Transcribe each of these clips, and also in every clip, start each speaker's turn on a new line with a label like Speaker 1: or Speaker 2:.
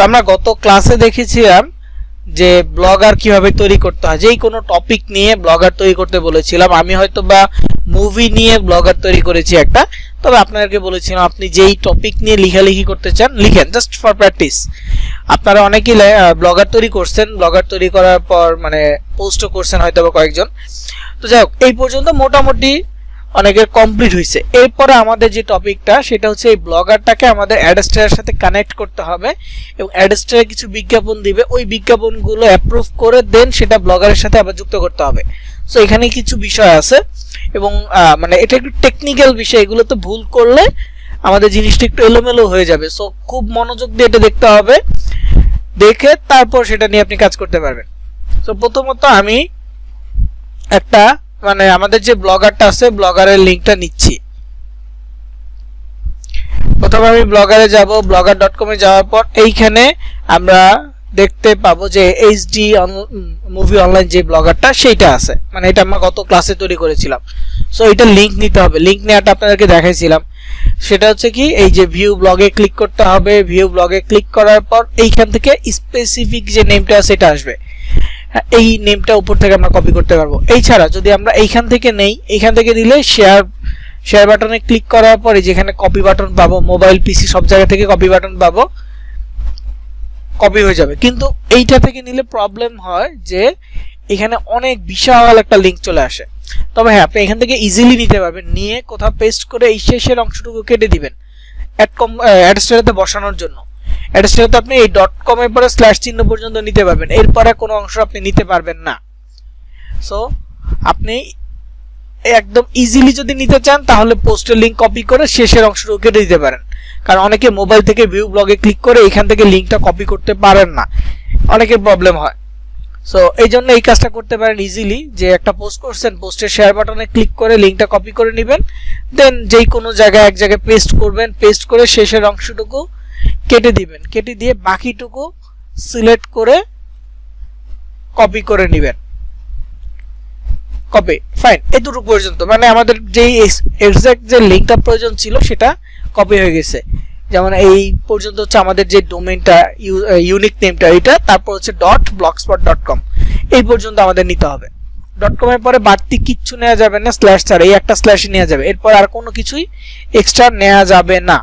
Speaker 1: আমরা গত ক্লাসে দেখেছিলাম যে ব্লগার কিভাবে তৈরি করতে হয়। যেই কোনো টপিক নিয়ে ব্লগার তৈরি করতে বলেছিলাম। আমি হয়তো বা মুভি নিয়ে ব্লগার তৈরি করেছি একটা, তবে আপনাদেরকে বলেছিলাম আপনি যেই টপিক নিয়ে লেখালেখি করতে চান লিখেন, জাস্ট ফর প্র্যাকটিস। আপনারা অনেকেই ব্লগার তৈরি করছেন, ব্লগার তৈরি করার পর মানে পোস্টও করছেন হয়তো বা কয়েকজন। তো যাই হোক, এই পর্যন্ত মোটামুটি অনেকের কমপ্লিট হয়েছে। এরপরে আমাদের যে টপিকটা সেটা হচ্ছে এই ব্লগারটাকে আমাদের অ্যাডস্টারের সাথে কানেক্ট করতে হবে এবং অ্যাডস্টারে কিছু বিজ্ঞাপন দিবে, ওই বিজ্ঞাপনগুলো অ্যাপ্রুভ করে দেন সেটা ব্লগারের সাথে আবার যুক্ত করতে হবে। সো এখানে কিছু বিষয় আছে এবং মানে এটা একটু টেকনিক্যাল বিষয়, এগুলো তো ভুল করলে আমাদের জিনিসটা একটু এলোমেলো হয়ে যাবে। সো খুব মনোযোগ দিয়ে এটা দেখতে হবে, দেখে তারপর সেটা নিয়ে আপনি কাজ করতে পারবেন। তো প্রথমত আমি একটা মানে আমাদের যে ব্লগারটা আছে ব্লগারের লিংকটা নিচ্ছি। প্রথমে আমি ব্লগারে যাব, blogger.com এ যাওয়ার পর এইখানে আমরা দেখতে পাবো যে এইচডি মুভি অনলাইন যে ব্লগারটা সেইটা আছে, মানে এটা আমরা গত ক্লাসে তৈরি করেছিলাম। সো এটা লিংক নিতে হবে, লিংক নেওয়াটা আপনাদেরকে দেখাইছিলাম। সেটা হচ্ছে কি, এই যে ভিউ ব্লগে ক্লিক করতে হবে, ভিউ ব্লগে ক্লিক করার পর এইখান থেকে স্পেসিফিক যে নেমটা আছে এটা আসবে, এই নেমটা উপর থেকে আমরা কপি করতে পারবো। এছাড়া যদি আমরা এইখান থেকে নেই, এইখান থেকে নিলে শেয়ার বাটনে ক্লিক করার পরে যেখানে কপি বাটন পাবো, মোবাইল পিসি সব জায়গা থেকে কপি বাটন পাবো, কপি হয়ে যাবে। কিন্তু এইটা থেকে নিলে প্রবলেম হয় যে এখানে অনেক বিশাল একটা লিংক চলে আসে। তবে হ্যাঁ, আপনি এখান থেকে ইজিলি নিতে পারবেন, নিয়ে কোথাও পেস্ট করে এই শেষের অংশটুকু কেটে দিবেন অ্যাডস্টারেতে বসানোর জন্য। অ্যাডস্টারেতে আপনি এই .com এর পরে স্ল্যাশ চিহ্ন পর্যন্ত নিতে পারবেন, এরপরে কোনো অংশ আপনি নিতে পারবেন না। সো আপনি একদম ইজিলি যদি নিতে চান তাহলে পোস্টের লিংক কপি করে শেষের অংশটুকু কেটে দিতে পারেন, কারণ অনেকে মোবাইল থেকে ভিউ ব্লগে ক্লিক করে এখান থেকে লিংকটা কপি করতে পারেন না, অনেকের প্রবলেম হয়। সো এই জন্য এই কাজটা করতে পারেন ইজিলি, যে একটা পোস্ট করছেন, পোস্টের শেয়ার বাটনে ক্লিক করে লিংকটা কপি করে নেবেন, দেন যেই কোনো জায়গায় এক জায়গায় পেস্ট করবেন, পেস্ট করে শেষের অংশটুকু কেটে দিবেন, কেটে দিয়ে বাকিটুকু সিলেক্ট করে কপি করে নেবেন। কপি, ফাইন, এতটুকু পর্যন্ত মানে আমাদের যেই এক্সাক্ট যে লিংকটা প্রয়োজন ছিল সেটা কপি হয়ে গেছে। যেমন এই পর্যন্ত হচ্ছে আমাদের যে ডোমেইনটা ইউনিক নেমটা এটা, তারপর হচ্ছে .blogspot.com, এই পর্যন্ত আমাদের নিতে হবে। .com এর পরে বাড়তি কিচ্ছু নেওয়া যাবে না, স্ল্যাশ ছাড়া এই একটা স্ল্যাশই নেওয়া যাবে, এরপর আর কোনো কিছুই এক্সট্রা নেওয়া যাবে না।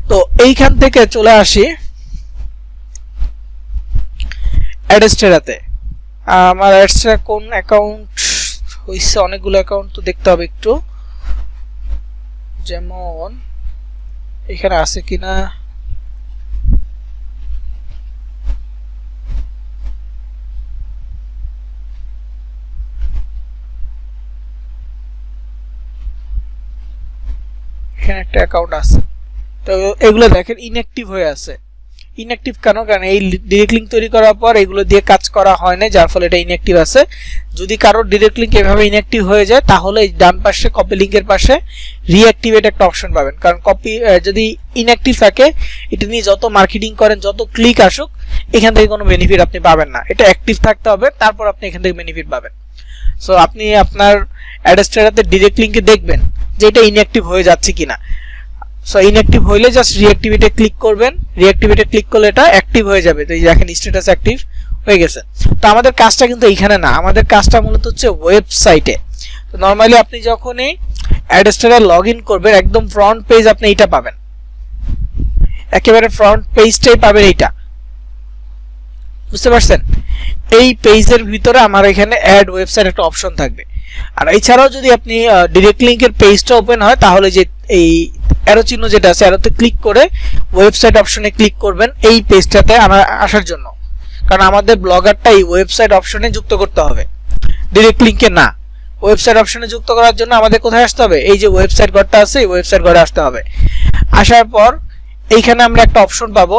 Speaker 1: তো এইখান থেকে চলে আসি অ্যাডস্টারাতে। আমার অ্যাডস্টারা কোন অ্যাকাউন্ট হইছে, অনেকগুলো অ্যাকাউন্ট তো দেখতে হবে একটু, যেমন এখানে আছে কিনা। এখানে একটা অ্যাকাউন্ট আছে, তো এগুলো দেখেন ইনঅ্যাক্টিভ হয়ে আছে। ইনঅ্যাক্টিভ কেন? কারণ এই ডিরেক্ট লিংক তৈরি করার পর এগুলো দিয়ে কাজ করা হয় না, যার ফলে এটা ইনঅ্যাক্টিভ আছে। যদি কারো ডিরেক্ট লিংক এভাবে ইনঅ্যাক্টিভ হয়ে যায় তাহলে ডান পাশে কপি লিংকের পাশে রিঅ্যাক্টিভেট একটা অপশন পাবেন, কারণ কপি যদি ইনঅ্যাক্টিভ থাকে এটা নিয়ে যত মার্কেটিং করেন, যত ক্লিক আসুক, এখান থেকে কোনো বেনিফিট আপনি পাবেন না। এটা অ্যাক্টিভ থাকতে হবে, তারপর আপনি এখান থেকে বেনিফিট পাবেন। সো আপনি আপনার অ্যাডস্টারাতে ডিরেক্ট লিংকে দেখবেন যে এটা ইনঅ্যাক্টিভ হয়ে যাচ্ছে কিনা। সো ইনঅ্যাক্টিভ হইলে জাস্ট রিঅ্যাক্টিভেটে ক্লিক করবেন, রিঅ্যাক্টিভেটে ক্লিক করলে এটা অ্যাক্টিভ হয়ে যাবে। তো এই দেখেন স্ট্যাটাস অ্যাক্টিভ হয়ে গেছে। তো আমাদের কাজটা কিন্তু এইখানে না, আমাদের কাজটা মূলত হচ্ছে ওয়েবসাইটে। তো নরমালি আপনি যখনই অ্যাডস্টারে লগ ইন করবেন একদম ফ্রন্ট পেজ আপনি এইটা পাবেন, একেবারে ফ্রন্ট পেজটাই পাবেন এইটা, বুঝতে পারছেন? এই পেজের ভিতরে আমার এখানে অ্যাড ওয়েবসাইট একটা অপশন থাকবে। আর এছাড়াও যদি আপনি ডিরেক্ট লিংকের পেজটা ওপেন হয় তাহলে যে এই অ্যারো চিহ্ন যেটা আছে অ্যারোতে ক্লিক করে ওয়েবসাইট অপশনে ক্লিক করবেন এই পেজটাতে আসার জন্য, কারণ আমাদের ব্লগারটা এই ওয়েবসাইট অপশনে যুক্ত করতে হবে, ডিরেক্ট লিংকে না। ওয়েবসাইট অপশনে যুক্ত করার জন্য আমাদের কোথায় আসতে হবে? এই যে ওয়েবসাইট ঘরটা আছে এই ওয়েবসাইট ঘরে আসতে হবে। আসার পর এইখানে আমরা একটা অপশন পাবো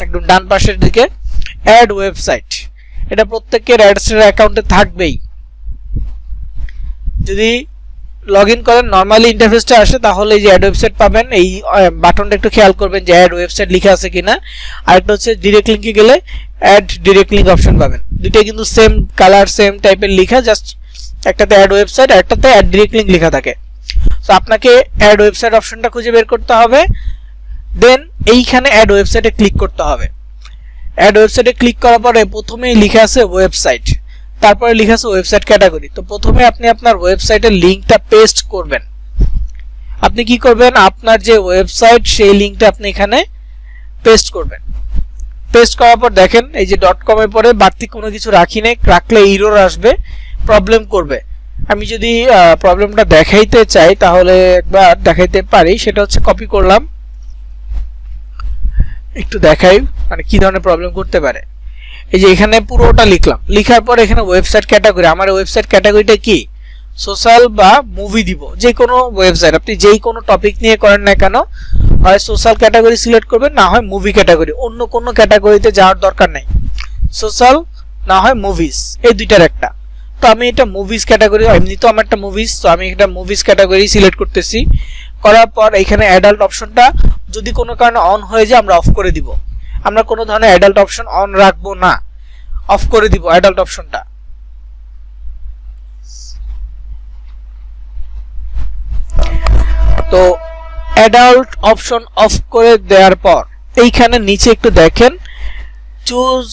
Speaker 1: একদম ডান পাশের দিকে, অ্যাড ওয়েবসাইট। এটা প্রত্যেকের অ্যাডস্টার অ্যাকাউন্টে থাকবেই। যদি লগ ইন করেন নর্মালি ইন্টারফেসটা আসে তাহলে এই যে অ্যাড ওয়েবসাইট পাবেন, এই বাটনটা একটু খেয়াল করবেন যে অ্যাড ওয়েবসাইট লেখা আছে কিনা। আর একটা হচ্ছে ডিরেক্ট লিংকে গেলে অ্যাড ডিরেক্ট লিংক অপশন পাবেন, দুটোই কিন্তু সেম কালার সেম টাইপের লেখা, জাস্ট একটাতে অ্যাড ওয়েবসাইট আর একটাতে অ্যাড ডিরেক্ট লিংক লেখা থাকে। সো আপনাকে অ্যাড ওয়েবসাইট অপশনটা খুঁজে বের করতে হবে, দেন এইখানে অ্যাড ওয়েবসাইটে ক্লিক করতে হবে। অ্যাড ওয়েবসাইটে ক্লিক করার পরে প্রথমেই লেখা আছে ওয়েবসাইট, তারপরে লেখা আছে ওয়েবসাইট ক্যাটাগরি। তো প্রথমে আপনি আপনার ওয়েবসাইটের লিংকটা পেস্ট করবেন। আপনি কি করবেন, আপনার যে ওয়েবসাইট সেই লিংকটা আপনি এখানে পেস্ট করবেন। পেস্ট করার পর দেখেন এই যে .com এর পরে বাড়তি কোনো কিছু রাখি নাই, রাখলে এরর আসবে, প্রবলেম করবে। আমি যদি প্রবলেমটা দেখাইতে চাই তাহলে একবার দেখাইতে পারি, সেটা হচ্ছে কপি করলাম, একটু দেখাই মানে কি ধরনের প্রবলেম করতে পারে। এই যে এখানে পুরোটা লিখলাম, লিখার পর এখানে ওয়েবসাইট ক্যাটাগরি, আমার ওয়েবসাইট ক্যাটাগরিটা কি সোশ্যাল বা মুভি দিব, যে কোনো ওয়েবসাইট আপনি যেই কোনো টপিক নিয়ে করেন না কেন, হয় সোশ্যাল ক্যাটাগরি সিলেক্ট করবেন, না হয় মুভি ক্যাটাগরি, অন্য কোনো ক্যাটাগরিতে যাওয়ার দরকার নাই, সোশ্যাল না হয় মুভিজ, এই দুইটার একটা। তো আমি এটা মুভিজ ক্যাটাগরি, এমনি তো আমার একটা মুভিজ, তো আমি এটা মুভিজ ক্যাটাগরি সিলেক্ট করতেছি। করার পর এখানে অ্যাডাল্ট অপশনটা যদি কোনো কারণে অন হয়ে যায় আমরা অফ করে দিব, আমরা কোনো ধরনের অ্যাডাল্ট অপশন অন রাখবো না, অফ করে দিব অ্যাডাল্ট অপশনটা। তো অ্যাডাল্ট অপশন অফ করে দেওয়ার পর এইখানে নিচে একটু দেখেন চুজ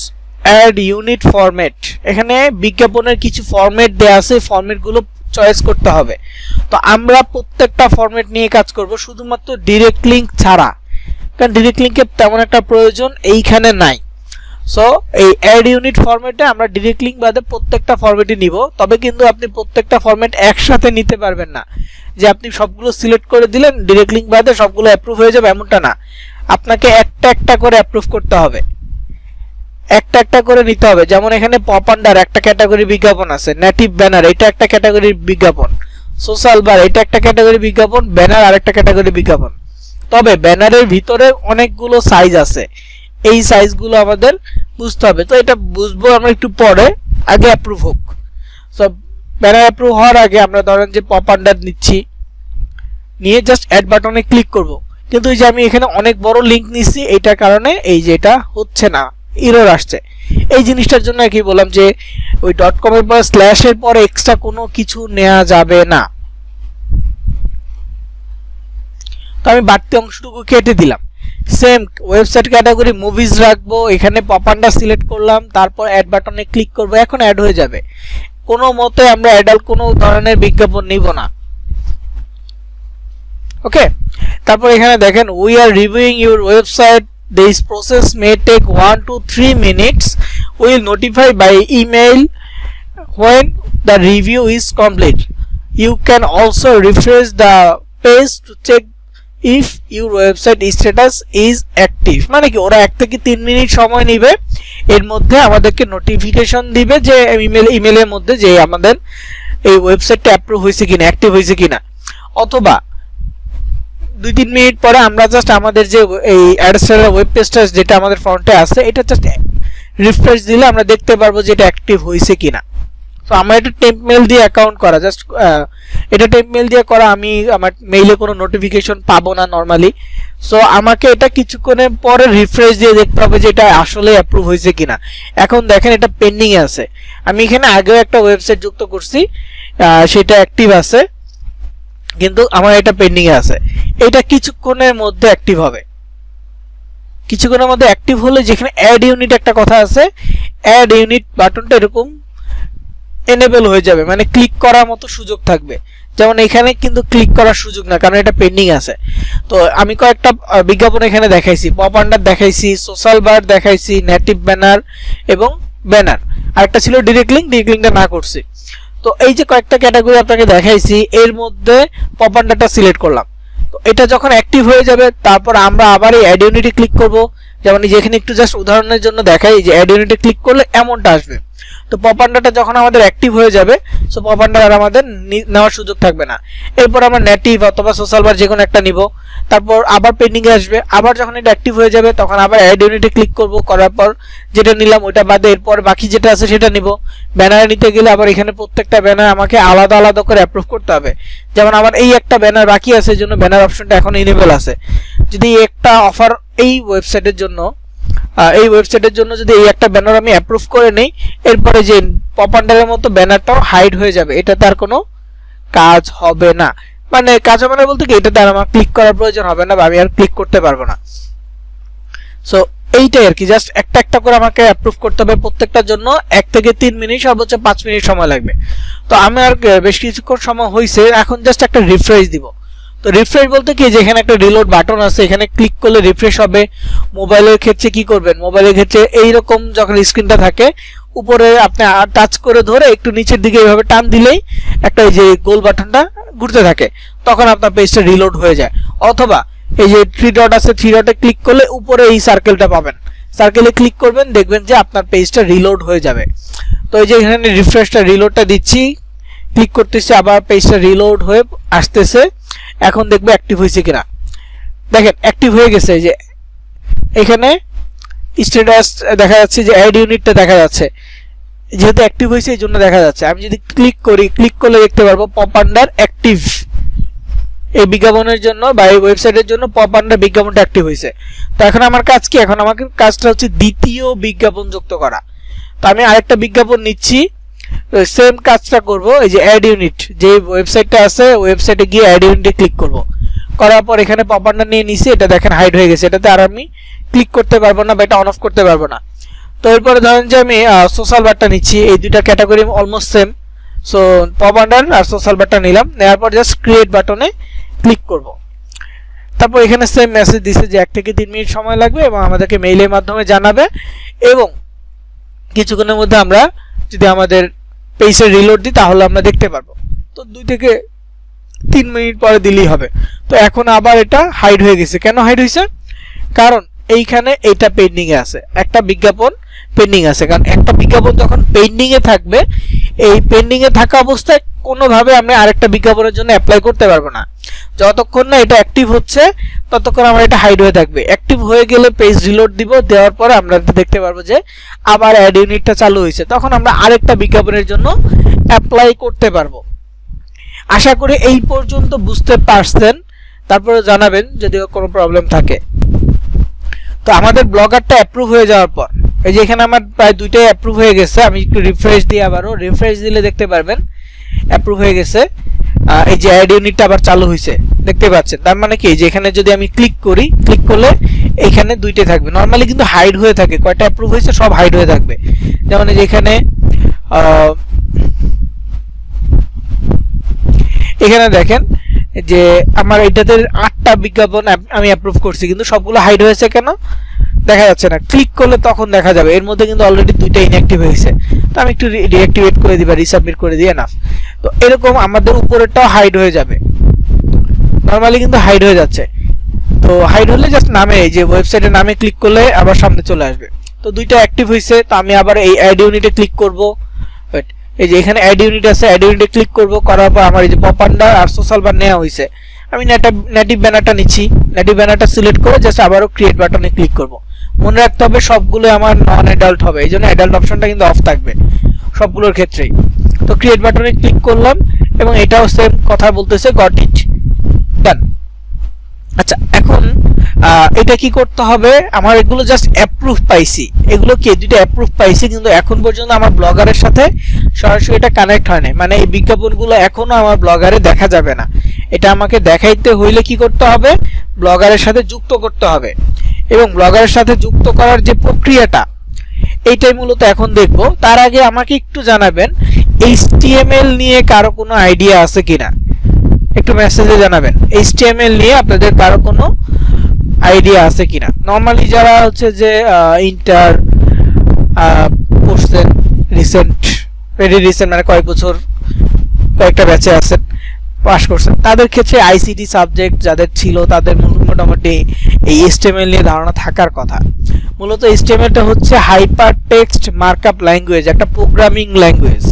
Speaker 1: অ্যাড ইউনিট ফরম্যাট, এখানে বিজ্ঞাপনের কিছু ফরম্যাট দেয়া আছে, ফরম্যাটগুলো চয়েস করতে হবে। তো আমরা প্রত্যেকটা ফরম্যাট নিয়ে কাজ করব, শুধুমাত্র ডিরেক্ট লিংক ছাড়া, কারণ ডিরেক্ট লিংকের তেমন একটা প্রয়োজন এইখানে নাই। সো এই অ্যাড ইউনিট ফরম্যাটে আমরা ডিরেক্ট লিংক বাদে প্রত্যেকটা ফরম্যাটই নিব। তবে কিন্তু আপনি প্রত্যেকটা ফরম্যাট একসাথে নিতে পারবেন না, যে আপনি সবগুলো সিলেক্ট করে দিলেন ডিরেক্ট লিংক বাদে সবগুলো অ্যাপ্রুভ হয়ে যাবে এমনটা না, আপনাকে একটা একটা করে অ্যাপ্রুভ করতে হবে, একটা একটা করে নিতে হবে। যেমন এখানে পপ আন্ডার একটা ক্যাটাগরি বিজ্ঞাপন আছে, নেটিভ ব্যানার এটা একটা ক্যাটাগরির বিজ্ঞাপন, সোশ্যাল বার এটা একটা ক্যাটাগরি বিজ্ঞাপন, ব্যানার আরেকটা ক্যাটাগরি বিজ্ঞাপন। তবে ব্যানারের ভিতরে অনেকগুলো সাইজ আছে, এই সাইজগুলো আমাদের বুঝতে হবে। তো এটা বুঝবো আমরা একটু পরে, আগে অ্যাপ্রুভ হোক। সো ব্যানার অ্যাপ্রুভ হওয়ার আগে আমরা ধরেন যে পপ আন্ডার নিচ্ছি, নিয়ে জাস্ট অ্যাড বাটনে ক্লিক করব। কিন্তু এই যে আমি এখানে অনেক বড় লিংক নিচ্ছি, এইটার কারণে এই যে এটা হচ্ছে না, এরর আসছে। এই জিনিসটার জন্য কি বললাম যে ওই .com এর পর স্ল্যাশের পরে এক্সট্রা কোনো কিছু নেওয়া যাবে না। তো আমি বাড়তি অংশটুকু কেটে দিলাম। সেম ওয়েবসাইট ক্যাটাগরি মুভিজ রাখবো, এখানে পপ আন্ডার সিলেক্ট করলাম, তারপর অ্যাড বাটনে ক্লিক করব, এখন অ্যাড হয়ে যাবে। কোনো মতে আমরা অ্যাডাল্ট কোনো ধরনের বিজ্ঞাপন নিব না। ওকে, তারপর এখানে দেখেন we are reviewing your website, this process may take 1 to 3 minutes, we will notify by email when the review is complete. You can also refresh the page to check if your website status is active, মানে কি ওরা 1 থেকে 3 minute সময় নেবে, এর মধ্যে আমাদেরকে notification দিবে যে ইমেলের মধ্যে যে আমাদের এই ওয়েবসাইটটা অ্যাপ্রুভ হয়েছে কিনা, অ্যাক্টিভ হয়েছে কিনা। অথবা 2-3 মিনিট পরে আমরা জাস্ট আমাদের যে এই অ্যাডস্টারের ওয়েব পেজটা যেটা আমাদের ফ্রন্টে আছে এটা জাস্ট রিফ্রেশ দিলে আমরা দেখতে পারবো যে এটা অ্যাক্টিভ হয়েছে কিনা। তো আমার এটা টেম্প মেল দিয়ে অ্যাকাউন্ট করা, জাস্ট এটা টেম্প মেল দিয়ে করা, আমি আমার মেইলে কোনো নোটিফিকেশন পাবো না নরমালি। সো আমাকে এটা কিছুক্ষণের পরে রিফ্রেশ দিয়ে দেখতে হবে যে এটা আসলে অ্যাপ্রুভ হয়েছে কিনা। এখন দেখেন এটা পেন্ডিং এ আছে, আমি এখানে আগেও একটা ওয়েবসাইট যুক্ত করছি, সেটা অ্যাক্টিভ আছে, কিন্তু আমার এটা পেন্ডিং এ আছে। এটা কিছুক্ষণের মধ্যে অ্যাক্টিভ হবে। কিছুক্ষণের মধ্যে অ্যাক্টিভ হলে যেখানে অ্যাড ইউনিট একটা কথা আছে, অ্যাড ইউনিট বাটনটা এরকম এনেবল হয়ে যাবে, মানে ক্লিক করার মতো সুযোগ থাকবে। যেমন এখানে কিন্তু ক্লিক করার সুযোগ না, কারণ এটা পেন্ডিং আছে। তো আমি কয়েকটা বিজ্ঞাপন এখানে দেখাইছি, পপ আন্ডার দেখাইছি, সোশ্যাল বার দেখাইছি, নেটিভ ব্যানার এবং ব্যানার, আরেকটা ছিল ডিরেক্ট লিংক, ডিরেক্ট লিংকটা না করছি। তো এই যে কয়েকটা ক্যাটাগরি আপনাকে দেখাইছি, এর মধ্যে পপ আন্ডারটা সিলেক্ট করলাম। তো এটা যখন অ্যাক্টিভ হয়ে যাবে তারপর আমরা আবার এই অ্যাড ইউনিটে ক্লিক করব। যেমন যেখানে একটু জাস্ট উদাহরণের জন্য দেখাই, যে অ্যাড ইউনিটে ক্লিক করলে এমনটা আসবে। তো পপ আন্ডারটা যখন আমাদের অ্যাক্টিভ হয়ে যাবে, সো পপ আন্ডার আর আমাদের নেওয়ার সুযোগ থাকবে না। এরপর আমরা নেটিভ অথবা সোশ্যাল বার যে কোনো একটা নিব, তারপর আবার পেন্ডিং এ আসবে। আবার যখন এটা অ্যাক্টিভ হয়ে যাবে তখন আবার অ্যাড ইউনিটে ক্লিক করব, করার পর যেটা নিলাম ওটা বাদে এরপর বাকি যেটা আছে সেটা নিব। ব্যানার নিতে গেলে আবার এখানে প্রত্যেকটা ব্যানার আমাকে আলাদা আলাদা করে অ্যাপ্রুভ করতে হবে। যেমন আমার এই একটা ব্যানার বাকি আছে, এই জন্য ব্যানার অপশনটা এখন ইনেবল আছে। যদি একটা অফার এই ওয়েবসাইটের জন্য যদি এই একটা ব্যানার আমি অ্যাপ্রুভ করে নেই, এরপরে যে পপ আন্ডারের মতো ব্যানারটাও হাইড হয়ে যাবে, এটা তার কোনো কাজ হবে না। মানে কাঁচা মানে বলতে কি এটাতে আর আমার ক্লিক করার প্রয়োজন হবে না বা আমি আর ক্লিক করতে পারবো না। সো এইটাই আর কি, জাস্ট একটা একটা করে আমাকে অ্যাপ্রুভ করতে হবে প্রত্যেকটার জন্য 1 থেকে 3 মিনিট সর্বোচ্চ 5 মিনিট সময় লাগবে। তো আমার বেশ কিছুক্ষণ সময় হয়েছে, এখন জাস্ট একটা রিফ্রেশ দিব। তো রিফ্রেশ বলতে কি, যেখানে একটা রিলোড বাটন আছে এখানে ক্লিক করলে রিফ্রেশ হবে। মোবাইলের ক্ষেত্রে কি করবেন, মোবাইলের ক্ষেত্রে এইরকম যখন স্ক্রিনটা থাকে উপরে আপনি টাচ করে ধরে একটু নিচের দিকে এইভাবে টান দিলেই একটা এই যে গোল বাটনটা ঘুরতে থাকে, তখন আপনার পেজটা রিলোড হয়ে যায়। অথবা এই যে 3 ডট আছে, 3 ডটে ক্লিক করলে উপরে এই সার্কেলটা পাবেন, সার্কেলে ক্লিক করবেন, দেখবেন যে আপনার পেজটা রিলোড হয়ে যাবে। তো এই যে এখানে রিফ্রেশটা রিলোডটা দিচ্ছি, ক্লিক করতেছি, আবার পেজটা রিলোড হয়ে আসতেছে। এখন দেখবো অ্যাক্টিভ হয়েছে কিনা। দেখেন অ্যাক্টিভ হয়ে গেছে, যে এখানে স্ট্যাটাস দেখা যাচ্ছে, যে অ্যাড ইউনিটটা দেখা যাচ্ছে, যেহেতু অ্যাক্টিভ হয়েছে এই জন্য দেখা যাচ্ছে। আমি যদি ক্লিক করি, ক্লিক করলে দেখতে পারবো পপ আন্ডার অ্যাক্টিভ, এই বিজ্ঞাপনের জন্য বা এই ওয়েবসাইটের জন্য পপ আন্ডার বিজ্ঞাপনটা অ্যাক্টিভ হয়েছে। তো এখন আমার কাজ কি, এখন আমাকে কাজটা হচ্ছে দ্বিতীয় বিজ্ঞাপন যুক্ত করা। তো আমি আরেকটা বিজ্ঞাপন নিচ্ছি, সেম কাজটা করব। এই যে অ্যাড ইউনিট যে ওয়েবসাইটটা আছে, ওয়েবসাইটে গিয়ে অ্যাড ইউনিটে ক্লিক করব। করার পর এখানে পপ আন্ডার নিয়ে নিছি, এটা দেখেন হাইড হয়ে গেছে, এটাতে আর আমি ক্লিক করতে পারবো না বা এটা অন অফ করতে পারবো না। তো এরপরে ধরেন যে আমি সোশ্যাল বারটা নিচ্ছি, এই দুইটা category almost same. So pop under আর সোশ্যাল বারটা নিলাম, নেওয়ার পর জাস্ট ক্রিয়েট বাটনে ক্লিক করব। তারপর এখানে সেম মেসেজ দিছে যে 1 থেকে 3 মিনিট সময় লাগবে এবং আমাদেরকে মেইলের মাধ্যমে জানাবে, এবং কিছুক্ষণের মধ্যে আমরা যদি আমাদের পেজে রিলোড দিই তাহলে আমরা দেখতে পারবো। তো 2 থেকে 3 মিনিট পরে দিলেই হবে। তো এখন আবার এটা হাইড হয়ে গেছে। কেন হাইড হয়েছে? কারণ এইখানে এইটা পেন্ডিং এ আছে, একটা বিজ্ঞাপন পেন্ডিং আছে। কারণ একটা বিজ্ঞাপন যখন পেন্ডিং এ থাকবে, এই পেন্ডিং এ থাকা অবস্থায় কোনোভাবে আমরা আরেকটা বিজ্ঞাপনের জন্য অ্যাপ্লাই করতে পারবো না। যতক্ষণ না এটা অ্যাক্টিভ হচ্ছে ততক্ষণ আমার এটা হাইড হয়ে থাকবে। অ্যাক্টিভ হয়ে গেলে পেজ রিলোড দিব, দেওয়ার পরে আমরা দেখতে পারবো যে আবার অ্যাড ইউনিটটা চালু হয়েছে, তখন আমরা আরেকটা বিজ্ঞাপনের জন্য অ্যাপ্লাই করতে পারবো। আশা করি এই পর্যন্ত বুঝতে পারছেন, তারপরে জানাবেন যদি কোনো প্রবলেম থাকে। তো আমাদের ব্লগারটা অ্যাপ্রুভ হয়ে যাওয়ার পর এই যে এখানে আমার প্রায় 2টাই অ্যাপ্রুভ হয়ে গেছে। আমি একটু রিফ্রেশ দিই, আবারও রিফ্রেশ দিলে দেখতে পারবেন অ্যাপ্রুভ হয়ে গেছে। এই যে অ্যাড ইউনিটটা আবার চালু হয়েছে দেখতে পাচ্ছেন। তার মানে কি, যে এখানে যদি আমি ক্লিক করি, ক্লিক করলে এইখানে 2টে থাকবে। নর্মালি কিন্তু হাইড হয়ে থাকে, কয়টা অ্যাপ্রুভ হয়েছে সব হাইড হয়ে থাকবে। যেমন এই যে এখানে দেখেন যে আমার এটাতে 8টা বিজ্ঞাপন আমি অ্যাপ্রুভ করছি, কিন্তু সবগুলো হাইড হয়েছে কেন দেখা যাচ্ছে না। ক্লিক করলে তখন দেখা যাবে। এর মধ্যে কিন্তু অলরেডি 2টা ইনঅ্যাক্টিভ হয়েছে। তো আমি একটু রিঅ্যাক্টিভেট করে দিই বা রিসাবমিট করে দিই, এনাফ। তো এরকম আমাদের উপরেরটাও হাইড হয়ে যাবে। নরমালি কিন্তু হাইড হয়ে যাচ্ছে। তো হাইড হলে জাস্ট নামে, এই যে ওয়েবসাইটের নামে ক্লিক করলে আবার সামনে চলে আসবে। তো 2টা অ্যাক্টিভ হয়েছে। তো আমি আবার এই অ্যাড ইউনিটে ক্লিক করব। এই যে এখানে অ্যাড ইউনিট আছে, অ্যাড ইউনিটে ক্লিক করব। করার পর আমার এই যে পপ আন্ডার আর সোশ্যাল বার নেওয়া হয়েছে। আমি নেটিভ ব্যানারটা নিচ্ছি, নেটিভ ব্যানারটা সিলেক্ট করে জাস্ট আবারও ক্রিয়েট বাটনে ক্লিক করব। মনে রাখতে হবে সবগুলো আমার নন অ্যাডাল্ট হবে, এই জন্য অ্যাডাল্ট অপশনটা কিন্তু অফ থাকবে সবগুলোর ক্ষেত্রেই। তো ক্রিয়েট বাটনে ক্লিক করলাম এবং এটাও সেম কথা বলতেছে, গট ইট ডান। আচ্ছা, এখন এটা কি করতে হবে, আমার এগুলো জাস্ট অ্যাপ্রুভ পাইছি, এগুলো কি 2টা অ্যাপ্রুভ পাইছি, কিন্তু এখন পর্যন্ত আমার ব্লগারের সাথে সরাসরি এটা কানেক্ট হয় না। মানে এই বিজ্ঞাপনগুলো এখনো আমার ব্লগারে দেখা যাবে না। এটা আমাকে দেখাইতে হইলে কি করতে হবে, ব্লগারের সাথে যুক্ত করতে হবে। এবং ব্লগারের সাথে যুক্ত করার যে প্রক্রিয়াটা, এইটাই মূলত এখন দেখব। তার আগে আমাকে একটু জানাবেন HTML নিয়ে কারো কোনো আইডিয়া আছে কিনা, একটু মেসেজে জানাবেন HTML নিয়ে আপনাদের কারো কোনো আইডিয়া আছে কিনা। নরমালি যারা হচ্ছে যে ইন্টার করছেন ভেরি রিসেন্ট, মানে কয়েক বছর কয়েকটা ব্যাচে আছেন, পাস করছেন, তাদের ক্ষেত্রে আইসিটি সাবজেক্ট যাদের ছিল তাদের মোটামুটি এই HTML নিয়ে ধারণা থাকার কথা। মূলত HTMLটা হচ্ছে হাইপার টেক্সট মার্কআপ ল্যাঙ্গুয়েজ, একটা প্রোগ্রামিং ল্যাঙ্গুয়েজ।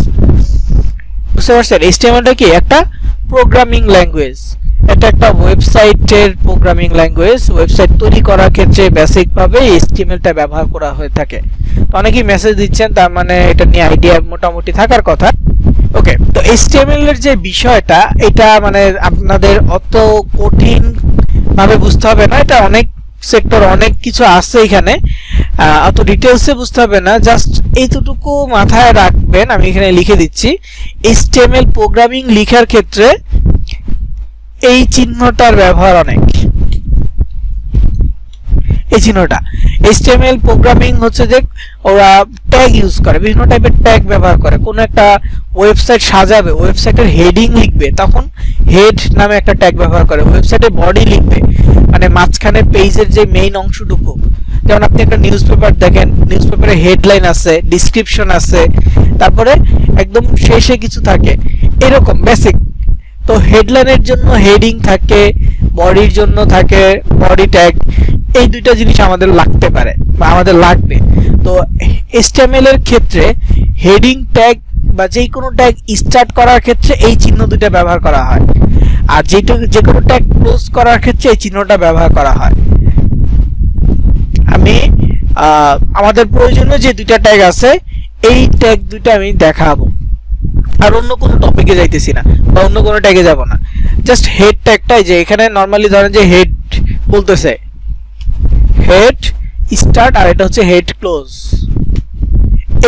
Speaker 1: বুঝতে পারছেন, HTMLটা কি একটা প্রোগ্রামিং ল্যাঙ্গুয়েজ। এটা একটা ওয়েবসাইটের প্রোগ্রামিং ল্যাঙ্গুয়েজ। ওয়েবসাইট তৈরি করার ক্ষেত্রে বেসিকভাবে HTMLটা ব্যবহার করা হয়ে থাকে। তো অনেকেই মেসেজ দিচ্ছেন, তার মানে এটা নিয়ে আইডিয়া মোটামুটি থাকার কথা। ওকে, তো HTML এর যে বিষয়টা, এটা মানে আপনাদের অত কঠিন ভাবে বুঝতে হবে না। এটা অনেক সেক্টর, অনেক কিছু আছে এখানে, অত ডিটেলসে বুঝতে হবে না। জাস্ট এইটুকু মাথায় রাখবেন, আমি এখানে লিখে দিচ্ছি। HTML প্রোগ্রামিং লেখার ক্ষেত্রে এই চিহ্নটার ব্যবহার অনেক। এই চিহ্নটা HTML প্রোগ্রামিং হচ্ছে যে ওরা ট্যাগ ইউজ করে, বিভিন্ন টাইপের ট্যাগ ব্যবহার করে। কোনো একটা ওয়েবসাইট সাজাবে, ওয়েবসাইটের হেডিং লিখবে, তখন হেড নামে একটা ট্যাগ ব্যবহার করে। ওয়েবসাইটের বডি লিখবে, মানে মাঝখানে পেজের যে মেইন অংশটুকু, যেমন আপনি একটা নিউজ পেপার দেখেন, নিউজ পেপারে হেডলাইন আছে, ডিসক্রিপশন আছে, তারপরে একদম শেষে কিছু থাকে, এরকম বেসিক। তো হেডলাইনের জন্য হেডিং থাকে, বডির জন্য থাকে বডি ট্যাগ। এই দুইটা জিনিস আমাদের লাগতে পারে বা আমাদের লাগবে। তো HTML এর ক্ষেত্রে হেডিং ট্যাগ বা যে কোনো ট্যাগ স্টার্ট করার ক্ষেত্রে এই চিহ্ন দুটো ব্যবহার করা হয়, আর যে কোনো ট্যাগ ক্লোজ করার ক্ষেত্রে এই চিহ্নটা ব্যবহার করা হয়। আমি আমাদের প্রয়োজনীয় যে দুইটা ট্যাগ আছে এই ট্যাগ দুইটা আমি দেখাবো, আর অন্য কোনো টপিকে যাইতেছি না বা অন্য কোনো ট্যাগে যাব না। জাস্ট হেড ট্যাগটাই, যে এখানে নরমালি ধরেন যে হেড বলতেছে, হেড স্টার্ট, আর এটা হচ্ছে হেড ক্লোজ।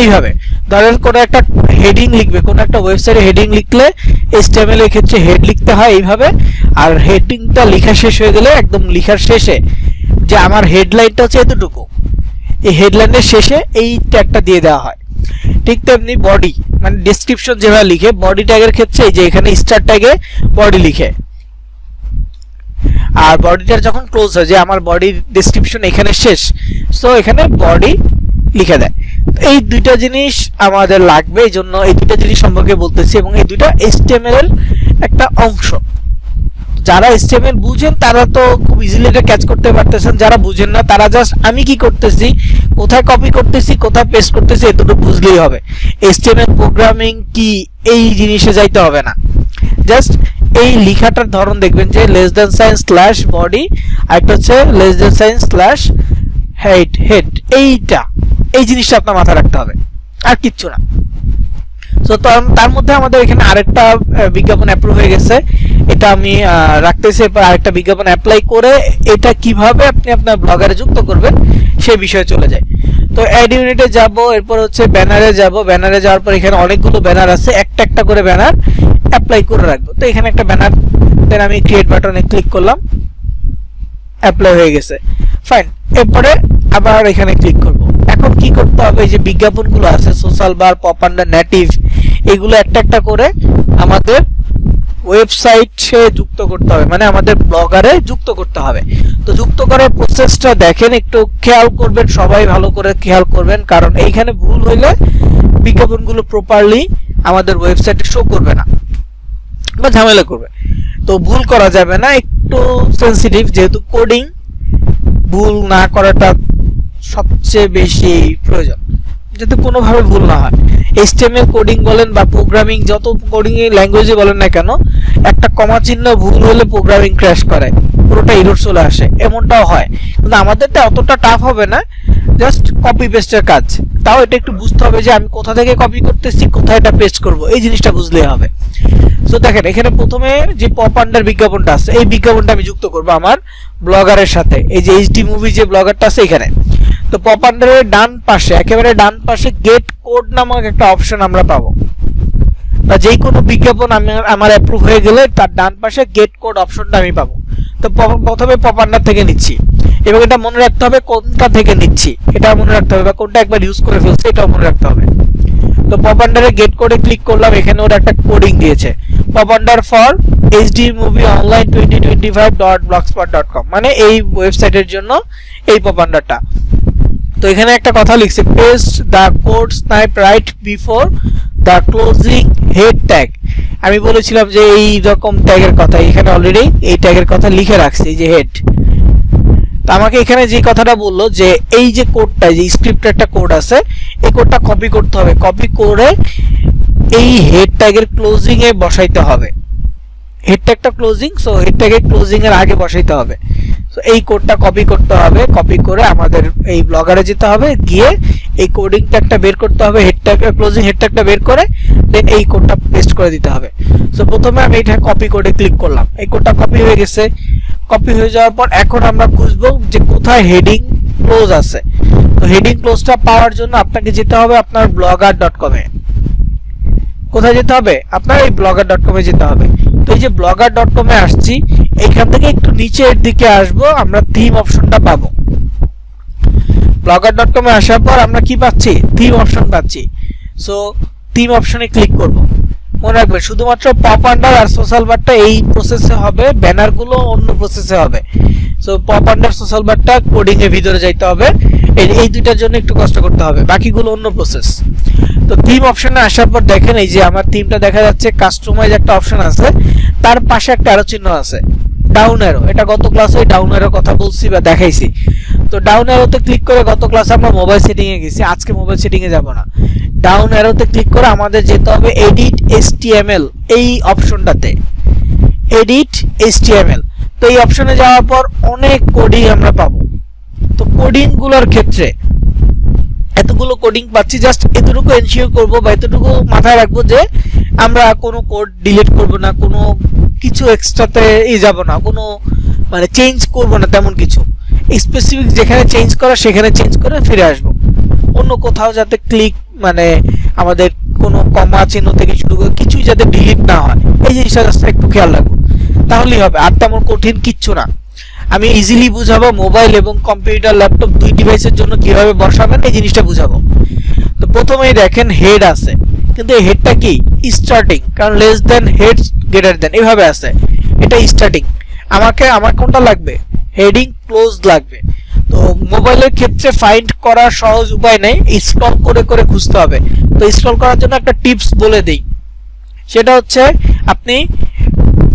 Speaker 1: এইভাবে ধরেন কোনো একটা হেডিং লিখবে, কোনো একটা ওয়েবসাইটে হেডিং লিখলে HTML এর ক্ষেত্রে হেড লিখতে হয় এইভাবে। আর হেডিংটা লেখা শেষ হয়ে গেলে একদম লেখার শেষে যে আমার হেডলাইনটা হচ্ছে এতটুকু, এই হেডলাইনের শেষে এই ট্যাগটা দিয়ে দেওয়া হয়। ঠিক তেমনি বডি, মানে ডেসক্রিপশন যেভাবে লিখে, বডি ট্যাগের ক্ষেত্রে এই যে এখানে স্টার ট্যাগে বডি লিখে, আর বডিটার যখন ক্লোজ হয় যে আমার বডির ডেসক্রিপশন এখানে শেষ, সো এখানে বডি লিখে দেয়। এই দুইটা জিনিস আমাদের লাগবে, এই জন্য এই দুইটা জিনিস সম্পর্কে বলতেছি, এবং এই দুইটা HTML এর একটা অংশ। যারা HTML বুঝেন তারা তো খুব ইজিলি এটা ক্যাচ করতে পারতেছেন, যারা বুঝেন না তারা জাস্ট আমি কি করতেছি, কোথায় কপি করতেছি, কোথায় পেস্ট করতেছি, এতটুকু বুঝলেই হবে। HTML প্রোগ্রামিং কি এই জিনিসে যাইতে হবে না, জাস্ট এই লেখাটার ধরন দেখবেন যে less than sign slash body, আর একটা হচ্ছে less than sign slash head. এই জিনিসটা আপনার মাথায় রাখতে হবে, আর কিচ্ছু না। তো তার মধ্যে আমাদের এখানে আরেকটা বিজ্ঞাপন অ্যাপ্রুভ হয়ে গেছে, এটা আমি রাখতেছি। এরপর আরেকটা বিজ্ঞাপন অ্যাপ্লাই করে এটা কিভাবে আপনি আপনার ব্লগারে যুক্ত করবেন সেই বিষয়ে চলে যায়। তো অ্যাড ইউনিটে যাব, এরপর হচ্ছে ব্যানারে যাব। ব্যানারে যাওয়ার পর এখানে অনেকগুলো ব্যানার আছে, একটা একটা করে ব্যানার অ্যাপ্লাই করে রাখবো। তো এখানে একটা ব্যানার, দেন আমি ক্রিয়েট বাটনে ক্লিক করলাম, অ্যাপ্লাই হয়ে গেছে, ফাইন। এরপরে আবার এখানে ক্লিক করব। এখন কি করতে হবে, যে বিজ্ঞাপনগুলো আছে সোশ্যাল বার, পপ আন্ডার, নেটিভ, এগুলো একটা একটা করে আমাদের ওয়েবসাইটে যুক্ত করতে হবে, মানে আমাদের ব্লগারে যুক্ত করতে হবে। তো যুক্ত করার প্রসেসটা দেখেন, একটু খেয়াল করবেন, সবাই ভালো করে খেয়াল করবেন, কারণ এইখানে ভুল হইলে বিজ্ঞাপনগুলো প্রপারলি আমাদের ওয়েবসাইটে শো করবে না বা ঝামেলা করবে। তো ভুল করা যাবে না, একটু সেন্সিটিভ, যেহেতু কোডিং, ভুল না করাটা সবচেয়ে বেশি প্রয়োজন, যাতে কোনোভাবে ভুল না হয়। HTML কোডিং বলেন বা প্রোগ্রামিং, যত কোডিং ল্যাঙ্গুয়েজে বলেন না কেন, একটা কমা চিহ্ন ভুল হলে প্রোগ্রামিং ক্র্যাশ করে, পুরোটা এরর চলে আসে, এমনটাও হয়। কিন্তু আমাদেরটা অতটা টাফ হবে না, জাস্ট কপি পেস্টের কাজ। তাও এটা একটু বুঝতে হবে যে আমি কোথা থেকে কপি করতেছি, কোথায় এটা পেস্ট করব, এই জিনিসটা বুঝলেই হবে। তো দেখেন এখানে প্রথমে যে পপ আন্ডার বিজ্ঞাপনটা আছে, এই বিজ্ঞাপনটা আমি যুক্ত করব আমার ব্লগারের সাথে। এই যে HD মুভি যে ব্লগারটা আছে এখানে, তো পপ আন্ডারের ডান পাশে, একেবারে ডান পাশে গেট কোড নামক একটা অপশন আমরা পাবো, বা যে কোনো বিজ্ঞাপন আমার অ্যাপ্রুভ হয়ে গেলে তার ডান পাশে গেট কোড অপশনটা আমি পাবো। তো প্রথমে পপ আন্ডার থেকে নিচ্ছি, এবং এটা মনে রাখতে হবে কোনটা থেকে নিচ্ছি, এটা মনে রাখতে হবে, বা কোনটা একবার ইউজ করে ফেলছি এটাও মনে রাখতে হবে। তো পপ আন্ডারে গেট কোডে ক্লিক করলাম, এখানে ওরা একটা কোডিং দিয়েছে, পপ আন্ডার ফর hdmovieonline2025.blogspot.com, মানে এই ওয়েবসাইটের জন্য এই পপ আন্ডারটা। তো এখানে একটা কথা লিখছে, paste the code snippet right before the closing head tag. আমি বলেছিলাম যে এই রকম ট্যাগের কথা, এখানে অলরেডি এই ট্যাগের কথা লিখে রাখছি, এই যে হেড। তো আমাকে এখানে যে কথাটা বললো যে এই যে কোডটা, যে স্ক্রিপ্টের একটা কোড আছে, এই কোডটা কপি করতে হবে, কপি করে এই হেড ট্যাগের ক্লোজিং এ বসাইতে হবে। হেড ট্যাগটা ক্লোজিং, সো হেড ট্যাগের ক্লোজিং এর আগে বসাইতে হবে। তো এই কোডটা কপি করতে হবে, কপি করে আমাদের এই ব্লগারে যেতে হবে, গিয়ে এই কোডিং ট্যাগটা বের করতে হবে, হেড ট্যাগ ক্লোজিং হেড ট্যাগটা বের করে দেন এই কোডটা পেস্ট করে দিতে হবে। সো প্রথমে আমি এটা কপি কোডে ক্লিক করলাম, এই কোডটা কপি হয়ে গেছে। কপি হয়ে যাওয়ার পর এখন আমরা খুঁজবো যে কোথায় হেডিং ক্লোজ আছে। তো হেডিং ক্লোজটা পাওয়ার জন্য আপনাকে যেতে হবে আপনার blogger.com এ। কোথায় যেতে হবে? আপনার এই blogger.com এ যেতে হবে। তো এই যে blogger.com এ আসছি, এইখান থেকে একটু নিচের দিকে আসবো, আমরা থিম অপশনটা পাবো। blogger.com এ আসার পর আমরা কি পাচ্ছি, থিম অপশন পাচ্ছি। সো থিম অপশনে ক্লিক করব। মনে রাখবেন শুধুমাত্র পপ আন্ডার আর সোশ্যাল বারটা এই প্রসেসে হবে, ব্যানারগুলো অন্য প্রসেসে হবে। সো পপ আন্ডার সোশ্যাল বারটা কোডিং এর ভিতরে যাইতে হবে, এই দুইটার জন্য একটু কষ্ট করতে হবে, বাকিগুলো অন্য প্রসেস। তো থিম অপশনে আসার পর দেখেন এই যে আমার থিমটা দেখা যাচ্ছে, কাস্টমাইজ একটা অপশন আছে, তার পাশে একটা অ্যারো চিহ্ন আছে, ডাউন অ্যারো। এটা গত ক্লাসে ডাউন অ্যারোর কথা বলছি বা দেখাইছি। তো ডাউন অ্যারোতে ক্লিক করে গত ক্লাসে আমরা মোবাইল সেটিং এ গেছি, আজকে মোবাইল সেটিং এ যাব না। ডাউন অ্যারোতে ক্লিক করে আমাদের যেতে হবে এডিট HTML এই অপশনটাতে, এডিট HTML। তো এই অপশনে যাওয়ার পর অনেক কোডিং আমরা পাবো। তো কোডিং গুলোর ক্ষেত্রে এতগুলো কোডিং পাচ্ছি, জাস্ট এতটুকু এনশিওর করব বা এতটুকু মাথায় রাখবো যে আমরা কোনো কোড ডিলিট করব না, কোনো কিছু এক্সট্রাতে যাব না, কোনো মানে চেঞ্জ করব না, তেমন কিছু স্পেসিফিক যেখানে চেঞ্জ করা সেখানে চেঞ্জ করে ফিরে আসব। অন্য কোথাও যাতে ক্লিক মানে আমাদের কোনো কমা চিহ্ন থেকে শুরু করে কিছুই যাতে ডিলিট না হয়, এই জিনিসটা জাস্ট একটু খেয়াল রাখবো, তাহলেই হবে। আর তেমন কঠিন কিচ্ছু না, আমি ইজিলি বুঝাবো। মোবাইল এবং কম্পিউটার ল্যাপটপ দুই ডিভাইসের জন্য কিভাবে বসাবেন এই জিনিসটা বুঝাবো। তো প্রথমেই দেখেন হেড আছে, কিন্তু এই হেডটা কি স্টার্টিং, কারণ less than head greater than এইভাবে আছে, এটা স্টার্টিং। আমার কোনটা লাগবে, হেডিং ক্লোজ লাগবে। তো মোবাইলের ক্ষেত্রে ফাইন্ড করার সহজ উপায় নেই, স্ক্রল করে করে খুঁজতে হবে। তো স্ক্রল করার জন্য একটা টিপস বলে দেই, সেটা হচ্ছে আপনি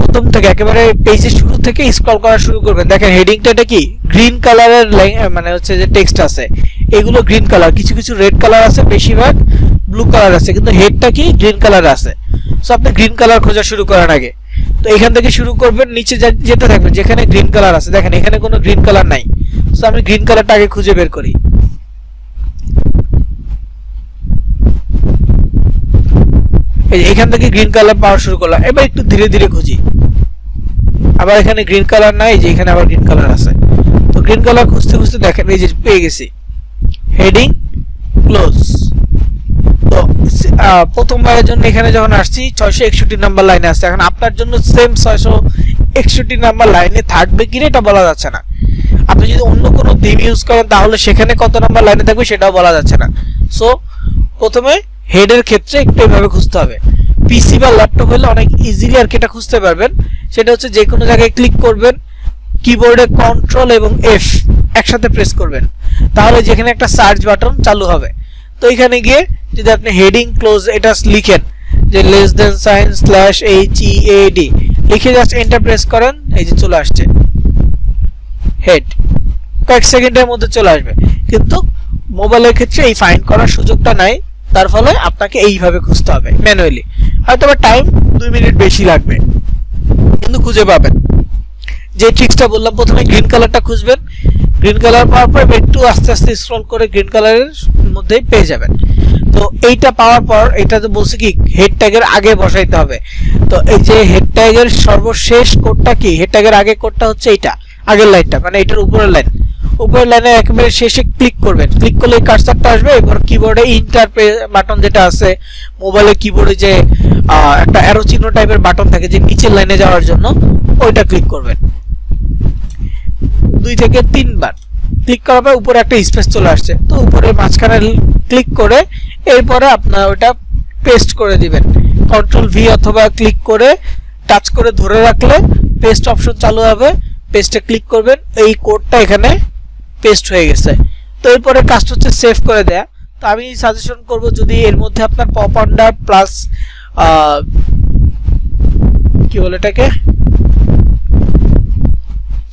Speaker 1: প্রথম থেকে একেবারে পেজের শুরু থেকে স্ক্রল করা শুরু করবেন। দেখেন হেডিংটা এটা কি গ্রিন কালারের, মানে হচ্ছে যে টেক্সট আছে এগুলো গ্রিন কালার, কিছু কিছু রেড কালার আছে, বেশিরভাগ ব্লু কালার আছে, কিন্তু হেডটা কি গ্রিন কালার আছে। সো আপনি গ্রিন কালার খোঁজা শুরু করার আগে তো এখান থেকে শুরু করবেন, নিচে যেতে থাকবেন যেখানে গ্রিন কালার আছে। দেখেন এখানে কোনো গ্রিন কালার নাই, সো আমি গ্রিন কালারটা আগে খুঁজে বের করি। এখান থেকে গ্রিন কালার পাওয়া শুরু করলাম, এবার একটু ধীরে ধীরে খুঁজি। আবার এখানে গ্রিন কালার নাই, যে এখানে আবার গ্রিন কালার আছে। তো গ্রিন কালার খুঁজতে খুঁজতে দেখেন এই যে পেয়ে গেছি, হেডিং ক্লোজ। তো প্রথমবারের জন্য এখানে যখন আসছি 661 নাম্বার লাইনে আসছে, এখন আপনার জন্য সেম 661 নাম্বার লাইনে থাকবে কিনা এটা বলা যাচ্ছে না। আপনি যদি অন্য কোনো থিম ইউজ করেন তাহলে সেখানে কত নাম্বার লাইনে থাকবে সেটাও বলা যাচ্ছে না। সো প্রথমে হেডের ক্ষেত্রে একটু এভাবে খুঁজতে হবে। পিসি বা ল্যাপটপ হলে অনেক ইজিলি আর কি এটা খুঁজতে পারবেন। সেটা হচ্ছে যে কোনো জায়গায় ক্লিক করবেন, কিবোর্ডে কন্ট্রোল এবং এফ একসাথে প্রেস করবেন, তাহলে যেখানে একটা সার্চ বাটন চালু হবে। তো এখানে গিয়ে যদি আপনি হেডিং ক্লোজ এটা লিখেন, যে less than sign slash HEAD লিখে জাস্ট এন্টার প্রেস করেন, এই যে চলে আসছে হেড, কয়েক সেকেন্ডের মধ্যে চলে আসবে। কিন্তু মোবাইলের ক্ষেত্রে এই ফাইন্ড করার সুযোগটা নাই, তার ফলে আপনাকে এইভাবে খুঁজতে হবে ম্যানুয়ালি। হয়তো বা টাইম 2 মিনিট বেশি লাগবে, কিন্তু খুঁজে পাবেন। যে ট্রিক্সটা বললাম, প্রথমে গ্রিন কালারটা খুঁজবেন, গ্রিন কালার পাওয়ার পর একটু আস্তে আস্তে স্ক্রল করে গ্রিন কালারের মধ্যেই পেয়ে যাবেন। তো এইটা পাওয়ার পর এটা তো বলছে কি হেড ট্যাগের আগে বসাইতে হবে। তো এই যে হেড ট্যাগের সর্বশেষ কোডটা কি, হেড ট্যাগের আগে কোডটা হচ্ছে এইটা, আগের লাইনটা, মানে এটার উপরের লাইন। উপরের লাইনে একেবারে শেষে ক্লিক করবেন, ক্লিক করলে কার্সারটা আসবে। এবার কিবোর্ডে ইন্টার বাটন যেটা আছে, মোবাইলে কিবোর্ডে যে একটা অ্যারো চিহ্ন টাইপের বাটন থাকে যে নিচের লাইনে যাওয়ার জন্য, ওইটা ক্লিক করবেন 2 থেকে 3 বার। ক্লিক করার পর উপরে একটা স্পেস চলে আসছে, তো উপরে মাঝখানে ক্লিক করে এরপরে আপনারা ওটা পেস্ট করে দিবেন। কন্ট্রোল V অথবা ক্লিক করে টাচ করে ধরে রাখলে পেস্ট অপশন চালু হবে, পেস্টে ক্লিক করবেন, এই কোডটা এখানে পেস্ট হয়ে গেছে। তো এরপরে কাজটা হচ্ছে সেভ করে দেয়া। তো আমি সাজেশন করব যদি এর মধ্যে আপনার পপ আন্ডার প্লাস কি বলে এটাকে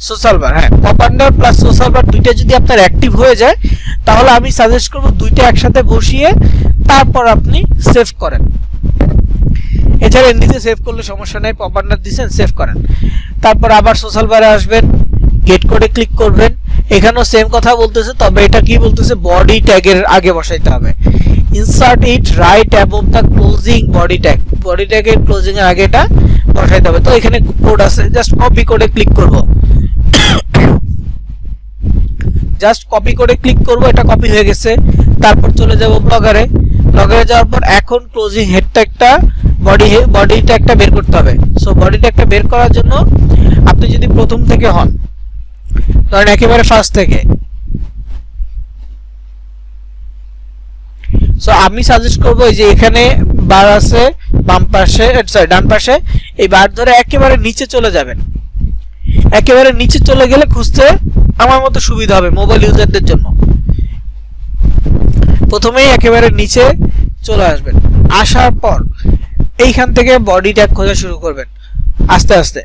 Speaker 1: সোশ্যাল বার, হ্যাঁ পপ আন্ডার প্লাস সোশ্যাল বার দুইটা যদি আপনার অ্যাক্টিভ হয়ে যায়, তাহলে আমি সাজেস্ট করব দুইটা একসাথে বসিয়ে তারপর আপনি সেভ করেন। এছাড়া এমনিতে সেভ করলে সমস্যা নেই, পপ আন্ডার দিবেন সেভ করেন, তারপর আবার সোশ্যাল বারে আসবেন, গেট কোডে ক্লিক করবেন। এখানেও সেম কথা বলতেছে, তবে এটা কি বলতেছে বডি ট্যাগের আগে বসাইতে হবে। Insert it right above the closing body tag, body ট্যাগের ক্লোজিং এর আগে এটা বসাইতে হবে। তো এখানে কোড আছে, জাস্ট কপি কোডে ক্লিক করব, জাস্ট কপি করে ক্লিক করব, এটা কপি হয়ে গেছে। তারপর চলে যাব ব্লগারে, ব্লগারে যাওয়ার পর এখন ক্লোজিং হেড ট্যাগটা বডি ট্যাগটা বের করতে হবে। সো বডি ট্যাগটা বের করার জন্য আপনি যদি প্রথম থেকে হন, ধরেন একেবারে ফার্স্ট থেকে, সো আমি সাজেস্ট করব এই যে এখানে বার আছে বাম পাশে, সরি ডান পাশে, এই বার ধরে একেবারে নিচে চলে যাবেন। একেবারে নিচে চলে গেলে খুঁজতে আমার মতো সুবিধা হবে মোবাইল ইউজারদের জন্য। প্রথমেই একেবারে নিচে চলে আসবেন, আসার পর এইখান থেকে বডি ট্যাগ খোঁজা শুরু করবেন আস্তে আস্তে।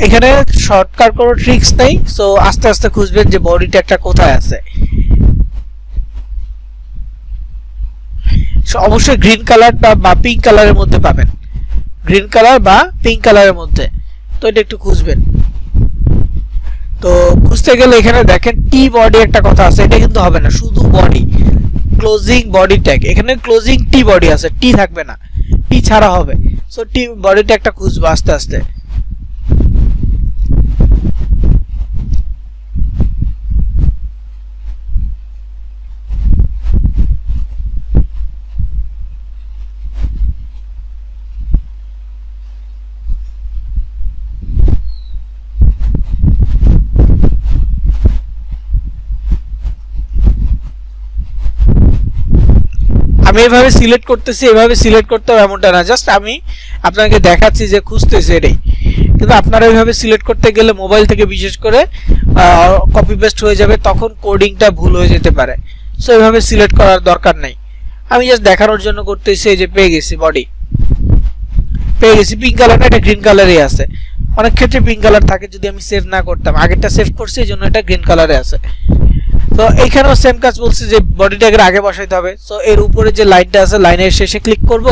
Speaker 1: এখানে শর্টকাট কোনো ট্রিক্স নেই, সো আস্তে আস্তে খুঁজবেন যে বডি ট্যাগটা কোথায় আছে। অবশ্যই গ্রিন কালার বা পিঙ্ক কালারের মধ্যে পাবেন, গ্রিন কালার বা পিঙ্ক কালারের মধ্যে। তো এটা একটু খুঁজবেন। তো খুঁজতে গেলে এখানে দেখেন টি বডি একটা কথা আছে, এটা কিন্তু হবে না, শুধু বডি ক্লোজিং বডি ট্যাগ। এখানে ক্লোজিং টি বডি আছে, টি থাকবে না, টি ছাড়া হবে। সো টি বডি ট্যাগটা খুঁজবো আস্তে আস্তে। আমি এভাবে সিলেক্ট করতেছি, এভাবে সিলেক্ট করতে হবে এমনটা না, জাস্ট আমি আপনাকে দেখাচ্ছি যে খুঁজতেছি এটাই। কিন্তু আপনারা এইভাবে সিলেক্ট করতে গেলে মোবাইল থেকে বিশেষ করে কপি পেস্ট হয়ে যাবে, তখন কোডিংটা ভুল হয়ে যেতে পারে। সো এইভাবে সিলেক্ট করার দরকার নেই, আমি জাস্ট দেখানোর জন্য করতেছি। এই যে পেয়ে গেছি বডি, পেয়ে গেছি। পিঙ্ক কালার না, এটা গ্রিন কালারই আছে। অনেক ক্ষেত্রে পিঙ্ক কালার থাকে যদি আমি সেভ না করতাম, আগেরটা সেভ করছি এই জন্য এটা গ্রিন কালারে আছে। তো এইখানেও সেম কাজ বলছি যে বডি ট্যাগের আগে বসাইতে হবে। সো এর উপরে যে লাইনটা আছে, লাইনের শেষে ক্লিক করব,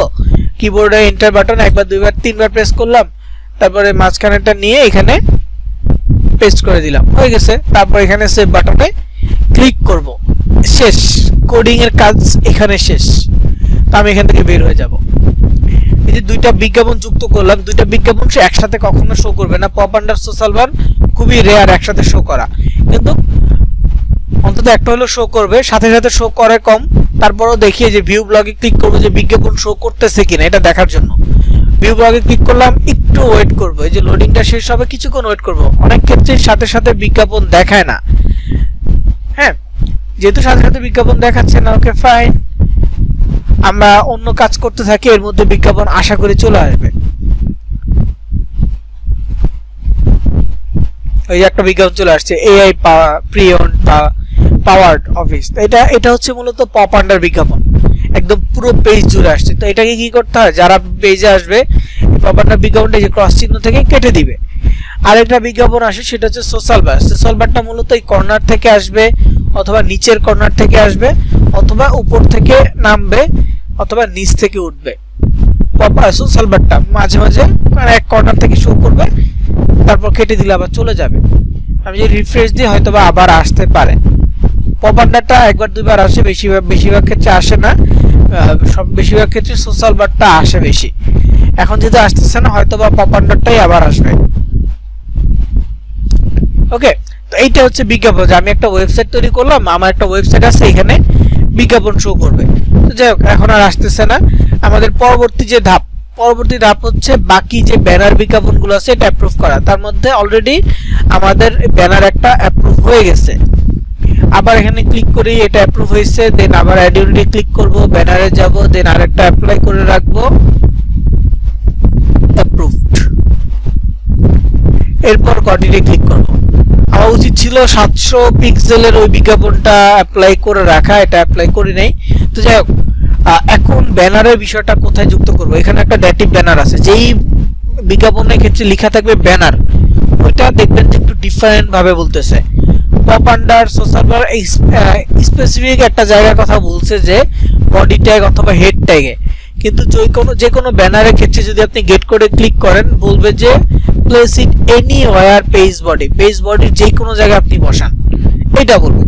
Speaker 1: কিবোর্ডে এন্টার বাটন একবার দুইবার তিনবার প্রেস করলাম, তারপরে মাঝখানেরটা নিয়ে এখানে পেস্ট করে দিলাম, হয়ে গেছে। তারপর এখানে সেভ বাটনে ক্লিক করব, শেষ। কোডিং এর কাজ এখানে শেষ। তো আমি এখান থেকে বের হয়ে যাব। এই যে দুইটা বিজ্ঞাপন যুক্ত করলাম, দুইটা বিজ্ঞাপন একসাথে কখনো শো করবে না। পপ আন্ডার সোশ্যাল বার খুবই রেয়ার একসাথে শো করা, কিন্তু অন্তত একটা হলো শো করবে, সাথে সাথে শো করে কম। তারপরও দেখিয়ে যে ভিউ ব্লগে ক্লিক করবো যে বিজ্ঞাপন শো করতেছে কিনা এটা দেখার জন্য। ভিউ ব্লগে ক্লিক করলাম, একটু ওয়েট করবো, এই যে লোডিংটা শেষ হবে, কিছুক্ষণ ওয়েট করবো। অনেক ক্ষেত্রে সাথে সাথে বিজ্ঞাপন দেখায় না, হ্যাঁ, যেহেতু সাথে সাথে বিজ্ঞাপন দেখাচ্ছে না, ওকে ফাইন, আমরা অন্য কাজ করতে থাকি, এর মধ্যে বিজ্ঞাপন আশা করি চলে আসবে। ওই একটা বিজ্ঞাপন চলে আসছে, এআই প্রিয়ন বা পাওয়ার্ড অফিস। এটা হচ্ছে মূলত পপ আন্ডার বিজ্ঞাপন, একদম পুরো পেজ জুড়ে আসছে। তো এটাকে কি করতে হয়, যারা পেজে আসবে পপ আন্ডার বিজ্ঞাপনটা যে ক্রস চিহ্ন থেকে কেটে দিবে। আরেকটা বিজ্ঞাপন আসে, সেটা হচ্ছে সোশ্যাল বার। সোশ্যাল বারটা মূলত এই কর্নার থেকে আসবে, অথবা নিচের কর্নার থেকে আসবে, অথবা উপর থেকে নামবে, অথবা নিচ থেকে উঠবে। সোশ্যাল বারটা মাঝে মাঝে এক কর্নার থেকে শো করবে, তারপর কেটে দিলে আবার চলে যাবে। আমি যদি রিফ্রেশ দিই হয়তো বা আবার আসতে পারে। পপ আন্ডারটা একবার দুইবার আসে, বেশিরভাগ ক্ষেত্রে আসে না, বেশিরভাগ ক্ষেত্রে সোশ্যাল বারটা আসে বেশি। এখন যদি আসতেছে না, হয়তো বা পপ আন্ডারটাই আবার আসবে। ওকে, তো এইটা হচ্ছে বিজ্ঞাপন। যে আমি একটা ওয়েবসাইট তৈরি করলাম, আমার একটা ওয়েবসাইট আছে, এখানে বিজ্ঞাপন শো করবে। তো যাই হোক, এখন আর আসতেছে না। আমাদের পরবর্তী ধাপ হচ্ছে বাকি যে ব্যানার বিজ্ঞাপনগুলো আছে এটা অ্যাপ্রুভ করা। তার মধ্যে অলরেডি আমাদের ব্যানার একটা অ্যাপ্রুভ হয়ে গেছে। আবার এখানে ক্লিক করি, এটা অ্যাপ্রুভ হয়েছে, দেন আবার অ্যাড ইউনিটে ক্লিক করব, ব্যানারে যাব, দেন আরেকটা অ্যাপ্লাই করে রাখবো, অ্যাপ্রুভড। এরপর কন্টিনিউ ক্লিক করব। আমার উচিত ছিল 700 পিক্সেলের ওই বিজ্ঞাপনটা অ্যাপ্লাই করে রাখা, এটা অ্যাপ্লাই করি নাই। তো যাই হোক, এখন ব্যানারের বিষয়টা কোথায় যুক্ত করব। এখানে একটা ডেটিভ ব্যানার আছে, যেই বিজ্ঞাপনের ক্ষেত্রে লেখা থাকবে ব্যানার, ওইটা দেখবেন যে একটু ডিফারেন্ট ভাবে বলতেছে। পপ আন্ডার সোশ্যাল বার স্পেসিফিক একটা জায়গার কথা বলছে যে বডি ট্যাগ অথবা হেড ট্যাগে, কিন্তু যে কোনো ব্যানারের ক্ষেত্রে যদি আপনি গেট করে ক্লিক করেন, বলবে যে প্লেস ইট এনিওয়্যার পেজ বডির যে কোনো জায়গায় আপনি বসান, এটা বলবে।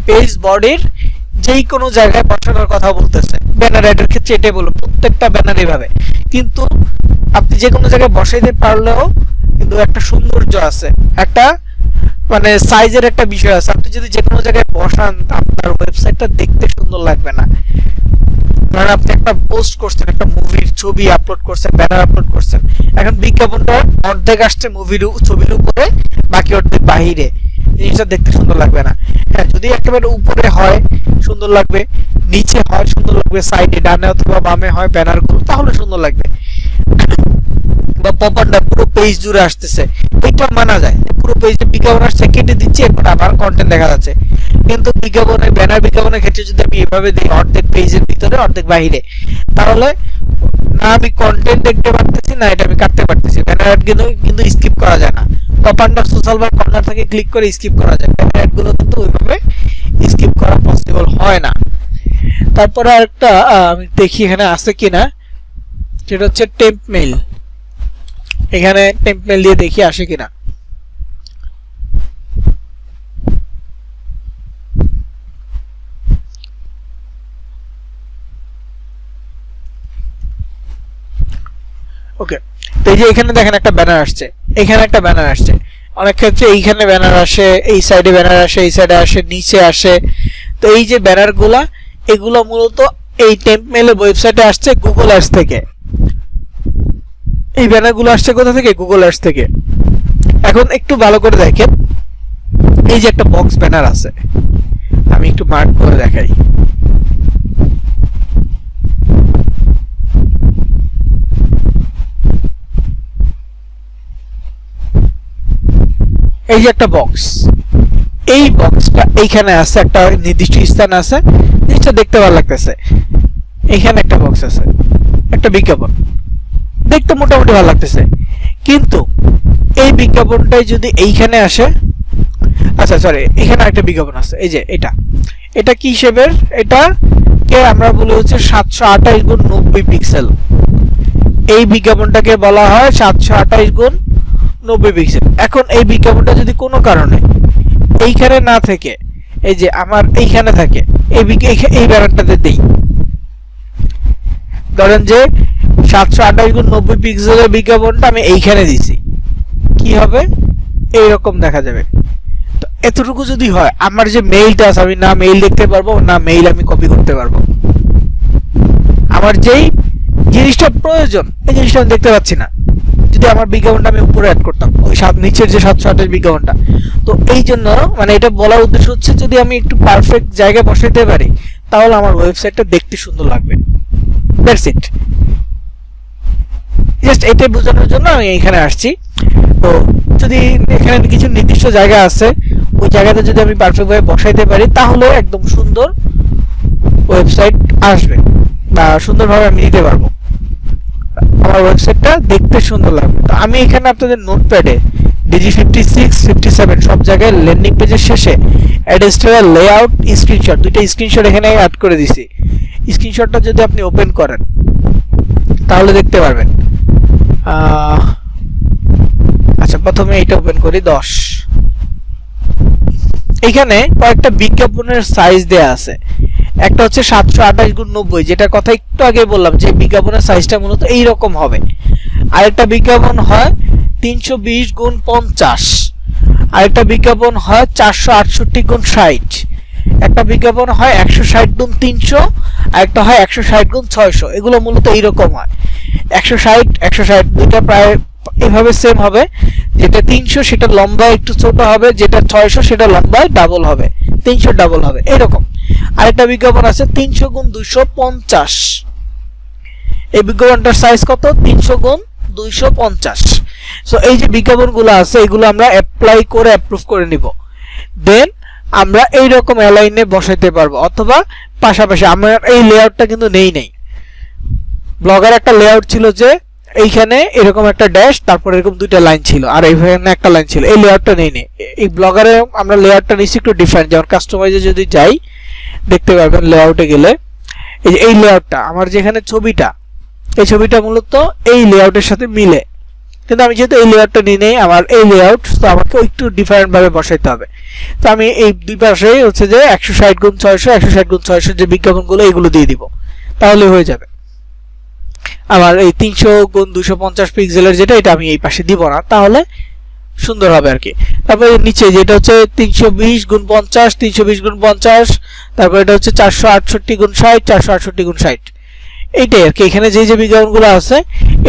Speaker 1: পেজ বডির যেই কোনো জায়গায় বসানোর কথা বলতেছে। ব্যানার অ্যাডের ক্ষেত্রে এটাই বলবো, প্রত্যেকটা ব্যানার এইভাবে। কিন্তু আপনি যে কোনো জায়গায় বসাইতে পারলেও কিন্তু একটা সৌন্দর্য আছে, একটা মানে সাইজের একটা বিষয় আছে। আপনি যদি যে কোনো জায়গায় বসান, আপনার ওয়েবসাইটটা দেখতে সুন্দর লাগবে না। ধরেন আপনি একটা পোস্ট করছেন, একটা মুভির ছবি আপলোড করছেন, ব্যানার আপলোড করছেন, এখন বিজ্ঞাপনটা অর্ধেক আসছে মুভির ছবির উপরে, বাকি অর্ধেক বাহিরে, জিনিসটা দেখতে সুন্দর লাগবে না। হ্যাঁ, যদি একেবারে উপরে হয় সুন্দর লাগবে, নিচে হয় সুন্দর লাগবে, সাইডে ডানে অথবা বামে হয় ব্যানারগুলো, তাহলে সুন্দর লাগবে। বা পপারটা পুরো পেজ জুড়ে আসতেছে, এটা মানা যায়, পুরো পেজে বিজ্ঞাপন আসছে কেটে দিচ্ছি, এরপর আবার কন্টেন্ট দেখা যাচ্ছে। কিন্তু বিজ্ঞাপনের ব্যানার বিজ্ঞাপনের ক্ষেত্রে যদি আমি এভাবে দিই অর্ধেক পেজের ভিতরে অর্ধেক বাহিরে, তাহলে না আমি কন্টেন্ট দেখতে পারতেছি, না এটা আমি কাটতে পারতেছি। ব্যানার অ্যাড কিন্তু স্কিপ করা যায় না, টপ আন্ডার সোশ্যাল বার কর্নার থেকে ক্লিক করে স্কিপ করা যায়, ব্যানার অ্যাডগুলো কিন্তু ওইভাবে স্কিপ করা পসিবল হয় না। তারপরে আরেকটা আমি দেখি এখানে আছে কিনা, সেটা হচ্ছে টেম্প মেইল। এখানে টেম্প মেইল দিয়ে দেখি আসে কিনা। ওকে, তো এই যে এখানে দেখেন একটা ব্যানার আসছে, এখানে একটা ব্যানার আসছে, অনেক ক্ষেত্রে এইখানে ব্যানার আসে, এই সাইডে ব্যানার আসে, এই সাইডে আসে, নিচে আসে। তো এই যে ব্যানারগুলা, এগুলো মূলত এই টেম্প মেইলের ওয়েবসাইটে আসছে গুগল অ্যাডস থেকে। এই ব্যানারগুলো আসছে কোথা থেকে? গুগল অ্যাডস থেকে। এখন একটু ভালো করে দেখেন, এই যে একটা বক্স ব্যানার আছে, আমি একটু মার্ক করে দেখাই। এই যে একটা বক্স, এই বক্সটা এইখানে আছে, একটা নির্দিষ্ট স্থান আছে, জিনিসটা দেখতে ভালো লাগতেছে। এখানে একটা বক্স আছে, একটা বিজ্ঞাপন দেখতে মোটামুটি ভালো লাগতেছে, কিন্তু এই বিজ্ঞাপনটাই যদি এইখানে আসে, আচ্ছা সরি, এখানে একটা বিজ্ঞাপন আছে, এই যে এটা কি হিসেবের, এটা কে আমরা বলি হচ্ছে 728 গুণ 90 পিক্সেল। এই বিজ্ঞাপনটাকে বলা হয় 728 গুণ 90 পিক্সেল। এখন এই বিজ্ঞাপনটা যদি কোনো কারণে এইখানে না থেকে এই যে আমার এইখানে থাকে, এই ব্যানারটাতে দেই, ধরেন যে 728 গুণ 90 পিক্সেলের বিজ্ঞাপনটা আমি এইখানে দিছি, কি হবে? এইরকম দেখা যাবে। তো এতটুকু যদি হয়, আমার যে মেইলটা আছে, আমি না মেইল দেখতে পারবো, না মেইল আমি কপি করতে পারবো। আমার যেই জিনিসটা প্রয়োজন, এই জিনিসটা আমি দেখতে পাচ্ছি না যদি আমার বিজ্ঞাপনটা আমি উপরে অ্যাড করতাম, ওই নিচের যে 728 বিজ্ঞাপনটা। তো এই জন্য মানে এটা বলার উদ্দেশ্য হচ্ছে, যদি আমি একটু পারফেক্ট জায়গায় বসাইতে পারি, তাহলে আমার ওয়েবসাইটটা দেখতে সুন্দর লাগবে। দ্যাটস ইট, জাস্ট এটাই বোঝানোর জন্য আমি এখানে আসছি। তো যদি এখানে কিছু নির্দিষ্ট জায়গা আছে, ওই জায়গাতে যদি আমি পারফেক্টভাবে বসাইতে পারি, তাহলে একদম সুন্দর ওয়েবসাইট আসবে, বা সুন্দরভাবে আমি দিতে পারবো, আমার ওয়েবসাইটটা দেখতে সুন্দর লাগবে। তো আমি এখানে আপনাদের নোটপ্যাডে DG56, 57 সব জায়গায় ল্যান্ডিং পেজের শেষে অ্যাডস্টার লেআউট স্ক্রিনশট, দুইটা স্ক্রিনশট এখানে অ্যাড করে দিছি। স্ক্রিনশটটা যদি আপনি ওপেন করেন তাহলে দেখতে পারবেন। আচ্ছা, প্রথমে এটা ওপেন করি 10। এখানে কয়েকটা বিজ্ঞাপনের সাইজ দেয়া আছে। একটা হচ্ছে 728 গুণ 90, যেটার কথা একটু আগে বললাম, যে বিজ্ঞাপনের সাইজটা মূলত এইরকম হবে। আরেকটা বিজ্ঞাপন হয় 320 গুণ 50, আরেকটা বিজ্ঞাপন হয় 468 গুণ 60, একটা বিজ্ঞাপন হয় 160 গুণ 300, আরেকটা হয় 160 গুণ 600। এগুলো মূলত এইরকম হয়। 160 দুইটা প্রায় এভাবে সেম হবে, যেটা 300 সেটা লম্বা একটু ছোট হবে, যেটা 600 সেটা লম্বা ডাবল হবে, 300 ডাবল হবে, এরকম। আরেকটা বিজ্ঞাপন আছে 300 গুণ 250, এই বিজ্ঞাপনটার সাইজ কত? 300 গুণ 250। সো এই যে বিজ্ঞাপনগুলো আছে, এগুলো আমরা অ্যাপ্লাই করে অ্যাপ্রুভ করে নিব, দেন আমরা এইরকম অ্যালাইনে বসাইতে পারবো, অথবা পাশাপাশি। আমার এই লেআউটটা কিন্তু নেই, ব্লগার একটা লেআউট ছিল যে এইখানে এরকম একটা ড্যাশ, তারপর এরকম দুইটা লাইন ছিল, আর এইখানে একটা লাইন ছিল, এই লেআউটটা নেই। এই ব্লগারে আমরা লেআউটটা নিচ্ছি একটু ডিফারেন্ট। যেমন কাস্টমাইজে যদি যাই, দেখতে পারবেন লেআউটে গেলে এই যে এই লেআউটটা, আমার যেখানে ছবিটা, এই ছবিটা মূলত এই লেআউটের সাথে মিলে, কিন্তু আমি যেহেতু এই লেআউটটা নিয়ে নেই, আমার এই লেআউট, তো আমাকে একটু ডিফারেন্ট ভাবে বসাইতে হবে। তো আমি এই দুই পাশে হচ্ছে যে 160 গুণ 600, 160 গুণ 600 যে বিজ্ঞাপনগুলো, এগুলো দিয়ে দিব, তাহলে হয়ে যাবে। আমার এই 300 গুণ 250 পিক্সেলের যেটা, এটা আমি এই পাশে দিব না, তাহলে সুন্দর হবে আর কি। তারপরে নিচে যেটা হচ্ছে 320 গুণ 50, 320 গুণ 50, তারপর এটা হচ্ছে 468 গুণ 60, 468 গুণ 60। এইটাই আর কি, এখানে যে যে বিজ্ঞাপনগুলো আছে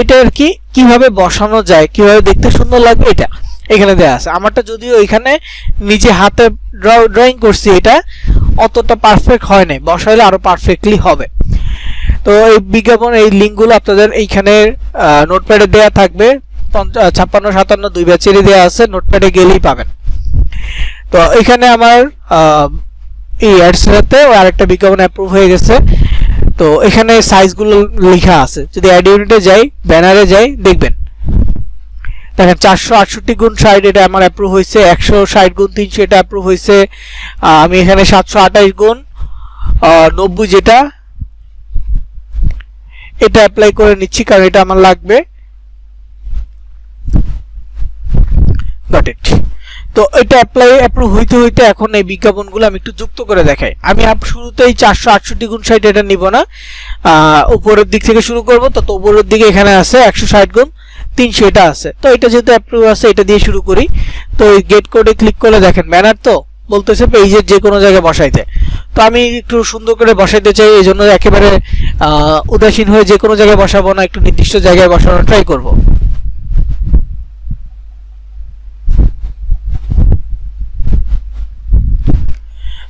Speaker 1: এটা আর কি কিভাবে বসানো যায়, কিভাবে দেখতে সুন্দর লাগবে এটা এখানে দেয়া আছে। আমারটা যদিও এখানে নিজে হাতে ড্রয়িং করছি, এটা অতটা পারফেক্ট হয় নাই, বসাইলে আরো পারফেক্টলি হবে। তো এই বিজ্ঞাপন এই লিঙ্কগুলো আপনাদের এইখানে নোটপ্যাডে দেয়া থাকবে, 56 57 দুই ব্যাচেরই দেয়া আছে, নোটপ্যাডে গেলেই পাবেন। তো এখানে আমার এই অ্যাডস সাথে আরেকটা বিজ্ঞাপন অ্যাপ্রুভ হয়ে গেছে। তো এখানে সাইজগুলো লেখা আছে, যদি অ্যাড ইউনিটে যাই, ব্যানারে যাই, দেখবেন দেখেন 468 গুণ 60 এটা আমার অ্যাপ্রুভ হয়েছে, 160 গুণ 300 এটা অ্যাপ্রুভ হয়েছে। আমি এখানে 728 গুণ 90 যেটা এটা অ্যাপ্লাই করে নিচ্ছি, কারণ এটা আমার লাগবে। Got it. তো এটা অ্যাপ্রুভ হইতে হইতে এখন এই বিজ্ঞাপনগুলো আমি একটু যুক্ত করে দেখাই। আমি শুরুতেই 468 গুণ 60 এটা নিব না, উপরের দিক থেকে শুরু করব। তো উপরের দিকে এখানে আছে 160 গুণ 300 এটা আছে। তো এটা যেহেতু অ্যাপ্রুভ আছে, এটা দিয়ে শুরু করি। তো এই গেট কোডে ক্লিক করলে দেখেন ব্যানার তো বলতেছে পেজের যে কোনো জায়গায় বসাইতে। তো আমি একটু সুন্দর করে বসাইতে চাই, এই জন্য একেবারে উদাসীন হয়ে যে কোনো জায়গায় বসাবো না, একটু নির্দিষ্ট জায়গায় বসানোর ট্রাই করব।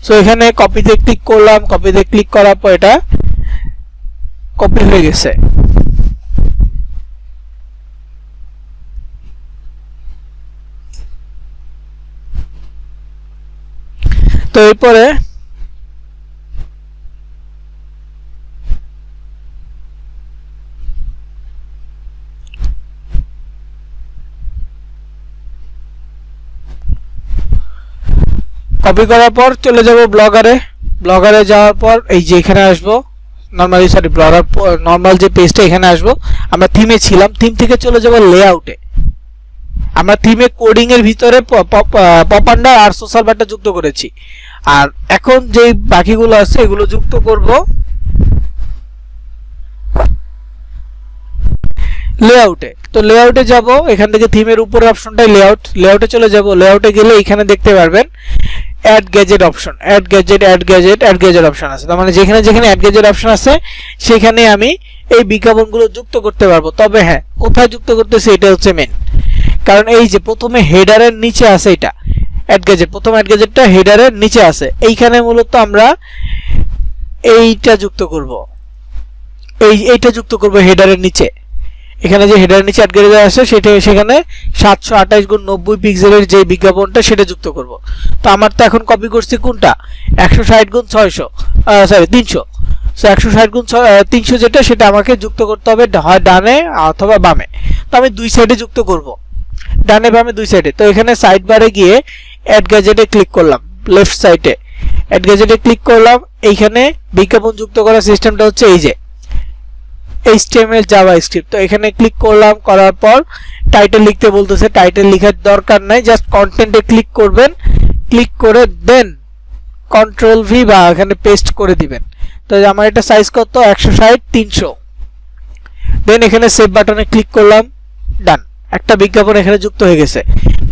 Speaker 1: সো এখানে কপিতে ক্লিক করলাম, কপিতে ক্লিক করার পর এটা কপি হয়ে গেছে। তো এরপরে কপি করার পর চলে যাব ব্লগারে। ব্লগারে যাওয়ার পর এই যে এখানে আসবো, নর্মাল যে পেজটা এখানে আসবো। আমরা থিমে ছিলাম, থিম থেকে চলে যাব লেআউটে। আমরা থিমে কোডিং এর ভিতরে পপান্ডার আর সোশ্যাল বারটা যুক্ত করেছি, আর এখন যে বাকিগুলো আছে এগুলো যুক্ত করব লেআউটে। তো লেআউটে যাব, এখান থেকে থিমের উপরের অপশনটাই লেআউটে চলে যাব। লেআউটে গেলে এখানে দেখতে পারবেন add gadget option, add gadget option আছে। তার মানে যেখানে যেখানে অ্যাড গ্যাজেট অপশন আছে সেখানে আমি এই বিজ্ঞাপনগুলো যুক্ত করতে পারবো। তবে হ্যাঁ, কোথায় যুক্ত করতেছি এটা হচ্ছে মেন, কারণ এই যে প্রথমে হেডারের নিচে আছে এটা অ্যাড গ্যাজেট, প্রথম অ্যাড গ্যাজেটটা হেডারের নিচে আছে, এইখানে মূলত আমরা এইটা যুক্ত করব, এইটা যুক্ত করব হেডারের নিচে। এখানে যে হেডারের নিচে অ্যাড গ্যাজেট আছে সেখানে 728 গুণ 90 পিক্সেলের যে বিজ্ঞাপনটা সেটা যুক্ত করব। তো আমার তো এখন কপি করছি কোনটা, 160 গুণ 300। সো 160 গুণ 300 যেটা, সেটা আমাকে যুক্ত করতে হবে হয় ডানে অথবা বামে। তো আমি দুই সাইডে যুক্ত করব, ডানে বামে দুই সাইডে। তো এখানে সাইড বারে গিয়ে অ্যাড গ্যাজেটে ক্লিক করলাম, লেফট সাইডে অ্যাড গ্যাজেটে ক্লিক করলাম। এইখানে বিজ্ঞাপন যুক্ত করার সিস্টেমটা হচ্ছে এই যে HTML জাভাস্ক্রিপ্ট। তো এখানে ক্লিক করলাম, করার পর টাইটেল লিখতে বলতেছে, টাইটেল লেখার দরকার নাই, জাস্ট কন্টেন্টে ক্লিক করবেন, ক্লিক করে দেন কন্ট্রোল ভি বা এখানে পেস্ট করে দিবেন। তো আমার এটা সাইজ কত, 160 300। দেন এখানে সেভ বাটনে ক্লিক করলাম, ডান, একটা বিজ্ঞাপন এখানে যুক্ত হয়ে গেছে।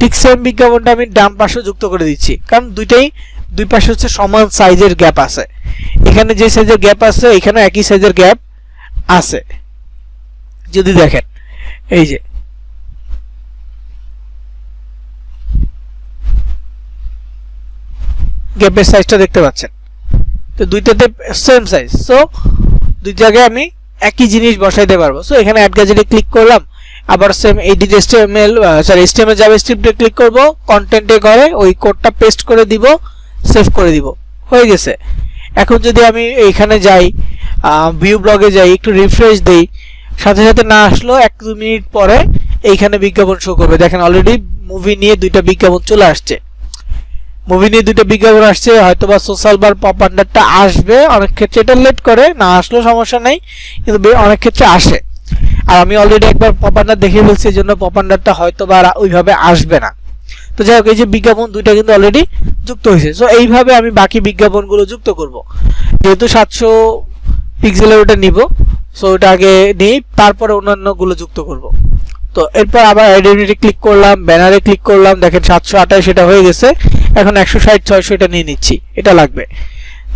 Speaker 1: ঠিক সেম বিজ্ঞাপনটা আমি ডান পাশে যুক্ত করে দিচ্ছি, কারণ দুই পাশে হচ্ছে সমান সাইজের গ্যাপ আছে। এখানে যে সাইজের গ্যাপ আছে এখানে একই সাইজের গ্যাপ আছে। যদি দেখেন এই যে গ্যাপের সাইজটা দেখতে পাচ্ছেন, তো দুইটাতে সেম সাইজ। সো দুই জায়গায় আমি একই জিনিস বসাইতে পারবো। সো এখানে অ্যাড গ্যাজেটে ক্লিক করলাম, আবার সেম এডিট HTML জাভাস্ক্রিপ্টে ক্লিক করব, কন্টেন্টে করে ওই কোডটা পেস্ট করে দিব, সেভ করে দিব, হয়ে গেছে। এখন যদি আমি এইখানে যাই, ভিউ ব্লগে যাই, একটু রিফ্রেশ দেই, সাথে সাথে না আসলো 1-2 মিনিট পরে এইখানে বিজ্ঞাপন শো করবে। দেখেন অলরেডি মুভি নিয়ে দুইটা বিজ্ঞাপন চলে আসছে, হয়তোবা সোশ্যাল বার পপ আন্ডারটা আসবে, অনেক ক্ষেত্রে এটা লেট করে, না আসলেও সমস্যা নেই, কিন্তু অনেক ক্ষেত্রে আসে। আর আমি অলরেডি একবার পপ আন্ডার দেখে ফেলছি, এই জন্য পপ আন্ডারটা হয়তোবা আর ওইভাবে আসবে না। তো যাই হোক, এই যে বিজ্ঞাপন দুইটা কিন্তু অলরেডি যুক্ত হয়েছে। সো এইভাবে আমি বাকি বিজ্ঞাপনগুলো যুক্ত করব। যেহেতু 700 পিক্সেলের ওটা নিব, সো ওটা আগে নিই, তারপরে অন্যান্যগুলো যুক্ত করব। তো এরপর আবার আইডেন্টিটি ক্লিক করলাম, ব্যানারে ক্লিক করলাম, দেখেন 728 এটা হয়ে গেছে। এখন 160 600 এটা নিয়ে নিচ্ছি, এটা লাগবে।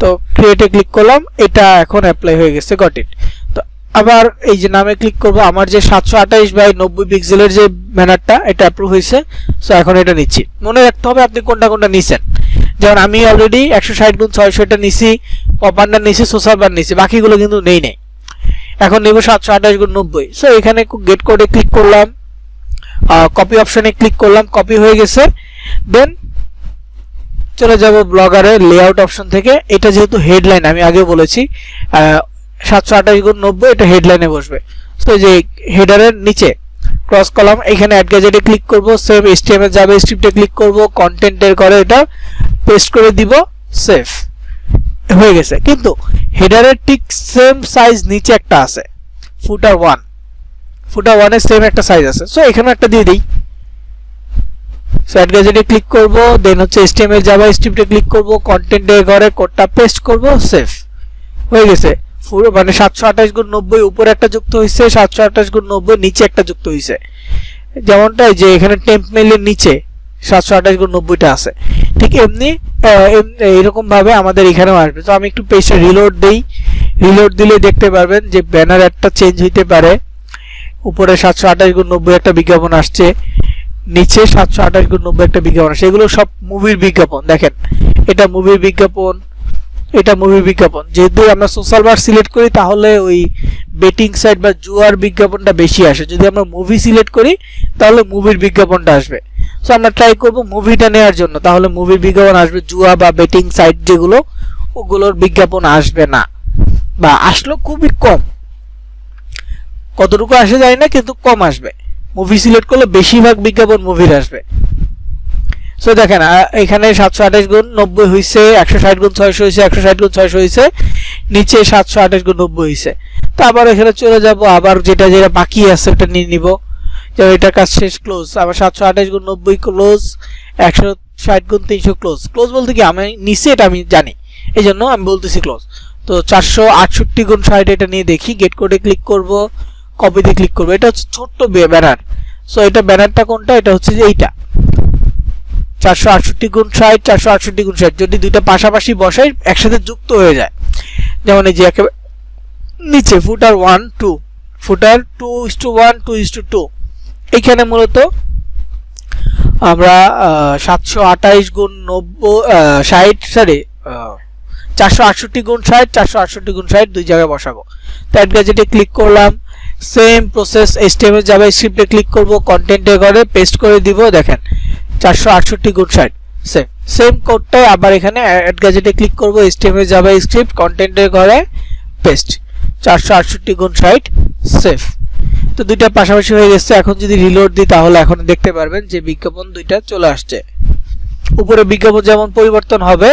Speaker 1: তো ক্রিয়েটে ক্লিক করলাম, এটা এখন অ্যাপ্লাই হয়ে গেছে, গট ইট। তো আবার এই যে নামে ক্লিক করব, আমার যে 728/90 পিক্সেলের যে ব্যানারটা এটা অ্যাপ্রুভ হয়েছে। সো এখন এটা নিচ্ছি। মনে রাখতে হবে আপনি কোনটা কোনটা নিছেন। যেমন আমি অলরেডি 160x600 এটা নিছি, পপারটা নিছি, সোশ্যাল বার নিছি, বাকিগুলো কিন্তু নেই। এখন নেব 728x90। সো এখানে গেট কোডে ক্লিক করলাম, কপি অপশনে ক্লিক করলাম, কপি হয়ে গেছে। দেন চলে যাব ব্লগারে লেআউট অপশন থেকে। এটা যেহেতু হেডলাইন আমি আগে বলেছি 728x90 এটা হেডলাইনে বসবে। সো যে হেডারের নিচে ক্রস কলাম এখানে অ্যাড গ্যাজেটে ক্লিক করব, সেভ HTML জাভাস্ক্রিপ্টে ক্লিক করব, কন্টেন্টের করে এটা পেস্ট করে দিব, সেভ হয়ে গেছে। কিন্তু হেডারের ঠিক সেম সাইজ নিচে একটা আছে, ফুটার 1 এর সেম একটা সাইজ আছে। সো এখানে একটা দিয়ে দিই। সো অ্যাড গ্যাজেটে ক্লিক করব, দেন হচ্ছে HTML জাভাস্ক্রিপ্টে ক্লিক করব, কন্টেন্টের ঘরে কোডটা পেস্ট করব, সেভ হয়ে গেছে। মানে 728x90 উপরে একটা যুক্ত হয়েছে, 728x90 নিচে একটা যুক্ত হয়েছে। যেমনটা যে এখানে টেম্প মেইলের নিচে 728x90টা আছে, ঠিক এমনি এরকম ভাবে আমাদের এখানেও আসবে। তো আমি একটু পেজটা রিলোড দেই। রিলোড দিলে দেখতে পারবেন যে ব্যানার একটা চেঞ্জ হইতে পারে। উপরে 728x90 একটা বিজ্ঞাপন আসছে, নিচে 728x90 একটা বিজ্ঞাপন আসছে। এগুলো সব মুভির বিজ্ঞাপন। দেখেন এটা মুভির বিজ্ঞাপন, এটা মুভির বিজ্ঞাপন। যেহেতু আমরা সোশ্যাল বার সিলেক্ট করি তাহলে ওই বেটিং সাইট বা জুয়ার বিজ্ঞাপনটা বেশি আসে। যদি আমরা মুভি সিলেক্ট করি তাহলে মুভির বিজ্ঞাপনটা আসবে। সো আমরা ট্রাই করব মুভিটা নেওয়ার জন্য, তাহলে মুভির বিজ্ঞাপন আসবে। জুয়া বা বেটিং সাইট যেগুলো ওগুলোর বিজ্ঞাপন আসবে না, বা আসলো খুবই কম, কতটুকু আসে যায় না, কিন্তু কম আসবে। মুভি সিলেক্ট করলে বেশিরভাগ বিজ্ঞাপন মুভির আসবে। সো দেখেন এখানে 728x90 হয়েছে, 160x600 হয়েছে, 160x600 হয়েছে, নিচে 728x90 হয়েছে। তো আবার এখানে চলে যাব, আবার যেটা যেটা বাকি আছে ওটা নিয়ে নিব। যেমন এটার কাজ শেষ, ক্লোজ। আবার 728x90 close, 160x300 close. Close বলতে কি আমি নিচে এটা আমি জানি, এই জন্য আমি বলতেছি ক্লোজ। তো 468x60 এটা নিয়ে দেখি। গেট কোডে ক্লিক করব, কপিতে ক্লিক করব। এটা হচ্ছে ছোট্ট ব্যানার। সো এটা ব্যানারটা কোনটা, এটা হচ্ছে যে এইটা 468x60, 468x60। যদি দুইটা পাশাপাশি বসাই একসাথে যুক্ত হয়ে যায়। যেমন এই যে একেবারে নিচে ফুটার 1 2, ফুটার 2:1 2:2। এখানে মূলত আমরা 468x60 468x60 দুই জায়গায় বসাবো। তো অ্যাড গ্যাজেটে ক্লিক করলাম, সেম প্রসেস HTML জাভাস্ক্রিপ্টে ক্লিক করব, কন্টেন্টে করে পেস্ট করে দিব। দেখেন 468x60 সেম কোডটাই আবার এখানে অ্যাড গ্যাজেটে ক্লিক করব, HTML জাভাস্ক্রিপ্ট কন্টেন্টের ঘরে পেস্ট, 468x60 সেভ। তো দুইটা পাশাপাশি হয়ে গেছে। এখন যদি রিলোড দিই তাহলে এখন দেখতে পারবেন যে বিজ্ঞাপন দুইটা চলে আসছে। উপরে বিজ্ঞাপন যেমন পরিবর্তন হবে,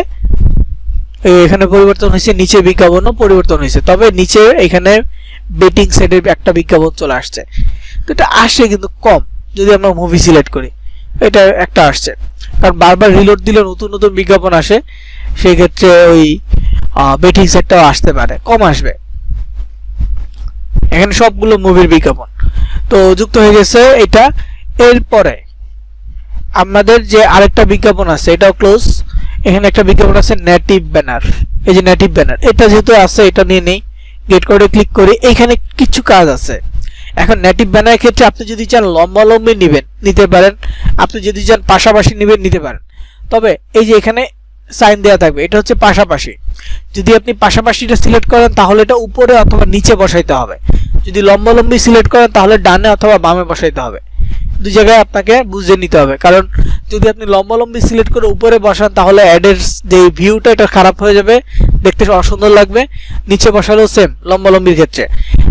Speaker 1: এখানে পরিবর্তন হয়েছে, নিচে বিজ্ঞাপনও পরিবর্তন হয়েছে। তবে নিচে এখানে বেটিং সাইটের একটা বিজ্ঞাপন চলে আসছে। তো এটা আসে কিন্তু কম যদি আমরা মুভি সিলেক্ট করি। এটা একটা আসছে, কারণ বারবার রিলোড দিলে নতুন নতুন বিজ্ঞাপন আসে, সেই ক্ষেত্রে ওই বেটিং সাইটটাও আসতে পারে, কম আসবে। এখানে সবগুলো মুভির বিজ্ঞাপন তো যুক্ত হয়ে গেছে এটা। এরপরে আমাদের যে আরেকটা বিজ্ঞাপন আছে এটাও ক্লোজ। এখানে একটা বিজ্ঞাপন আছে নেটিভ ব্যানার। এই যে নেটিভ ব্যানার, এটা যেহেতু আছে এটা নিয়ে নেই। গেট কোডে ক্লিক করি, এখানে কিছু কাজ আছে। এখন নেটিভ ব্যানারের ক্ষেত্রে আপনি যদি চান লম্বালম্বি নেবেন নিতে পারেন, আপনি যদি চান পাশাপাশি নেবেন নিতে পারেন। তবে এই যে এখানে সাইন দেওয়া থাকবে, এটা হচ্ছে পাশাপাশি। যদি আপনি পাশাপাশিটা সিলেক্ট করেন তাহলে এটা উপরে অথবা নিচে বসাইতে হবে। যদি লম্বালম্বি সিলেক্ট করেন তাহলে ডানে অথবা বামে বসাইতে হবে। দুই জায়গায় আপনাকে বুঝে নিতে হবে, কারণ যদি আপনি লম্বালম্বি সিলেক্ট করে উপরে বসান তাহলে অ্যাডের যে ভিউটা এটা খারাপ হয়ে যাবে, দেখতে অসুন্দর লাগবে। নিচে বসালেও সেম লম্বালম্বির ক্ষেত্রে।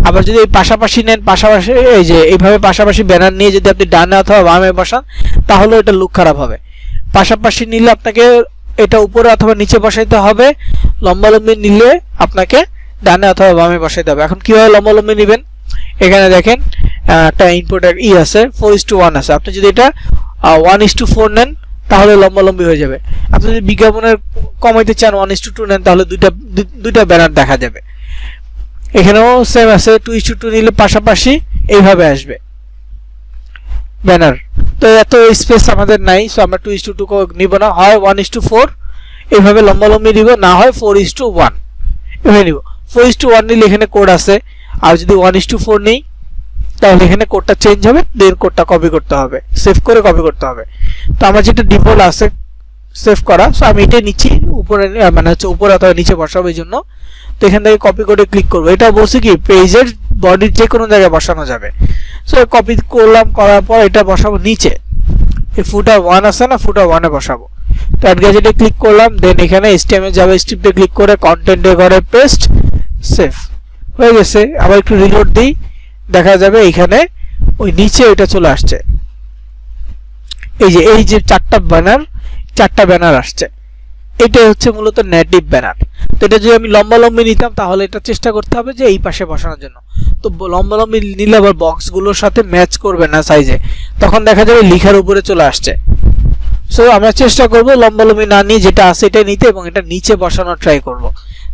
Speaker 1: আবার যদি এই পাশাপাশি নেন, পাশাপাশি এই যে এইভাবে পাশাপাশি ব্যানার নিয়ে যদি আপনি ডানে অথবা বামে বসান তাহলে এটা লুক খারাপ হবে। পাশাপাশি নিলে আপনাকে এটা উপরে অথবা নিচে বসাইতে হবে, লম্বালম্বি নিলে আপনাকে ডানে অথবা বামে বসাইতে হবে। এখন কিভাবে লম্বালম্বি নেবেন, এখানে দেখেন একটা ইনপুট আছে 4:1 আছে। আপনি যদি এটা 1:4 নেন তাহলে লম্বালম্বি হয়ে যাবে। আপনি যদি বিজ্ঞাপনের কমাইতে চান 1:2 নেন তাহলে দুইটা ব্যানার দেখা যাবে। এখানেও সেম আছে, 2:2 নিলে পাশাপাশি এইভাবে আসবে ব্যানার। তো এত স্পেস আমাদের নাই, সো আমরা 2:2 নিব না, হয় 1:4 এইভাবে লম্বালম্বি নিব, না হয় 4:1 এভাবে নিব। 4:1 নিলে এখানে কোড আছে, আর যদি 1:4 নেই তাহলে এখানে কোডটা চেঞ্জ হবে, দেন কোডটা কপি করতে হবে, সেভ করে কপি করতে হবে। তো আমার যেটা ডিফল্ট আছে সেভ করা, সো আমি এটা নিচে উপরে মানে হচ্ছে উপরে অথবা নিচে বসাবো এই জন্য। তো এখান থেকে কপি করে ক্লিক করবো। এটা বলছি কি পেজের বডির যে কোনো জায়গায় বসানো যাবে। সো কপি করলাম, করার পর এটা বসাবো নিচে, এই ফুটার 1 আছে না, ফুটার 1-এ বসাবো। তো অ্যাড গ্যাজেটে ক্লিক করলাম, দেন এখানে HTML জাভাস্ক্রিপ্টে ক্লিক করে কন্টেন্টে করে পেস্ট, সেভ হয়ে গেছে। আবার একটু রিলোড দিই, দেখা যাবে এখানে ওই নিচে ওইটা চলে আসছে। এই যে চারটা ব্যানার আসছে, এটা হচ্ছে মূলত নেটিভ ব্যানার। তো এটা যদি আমি লম্বালম্বি নিতাম তাহলে এটা চেষ্টা করতে হবে যে এই পাশে বসানোর জন্য। তো লম্বালম্বি নিলে আবার বক্সগুলোর সাথে ম্যাচ করবে না সাইজে, তখন দেখা যাবে লেখার উপরে চলে আসছে। সো আমরা চেষ্টা করব লম্বালম্বি না নিয়ে যেটা আছে এটা নিতে এবং এটা নিচে বসানোর ট্রাই করব,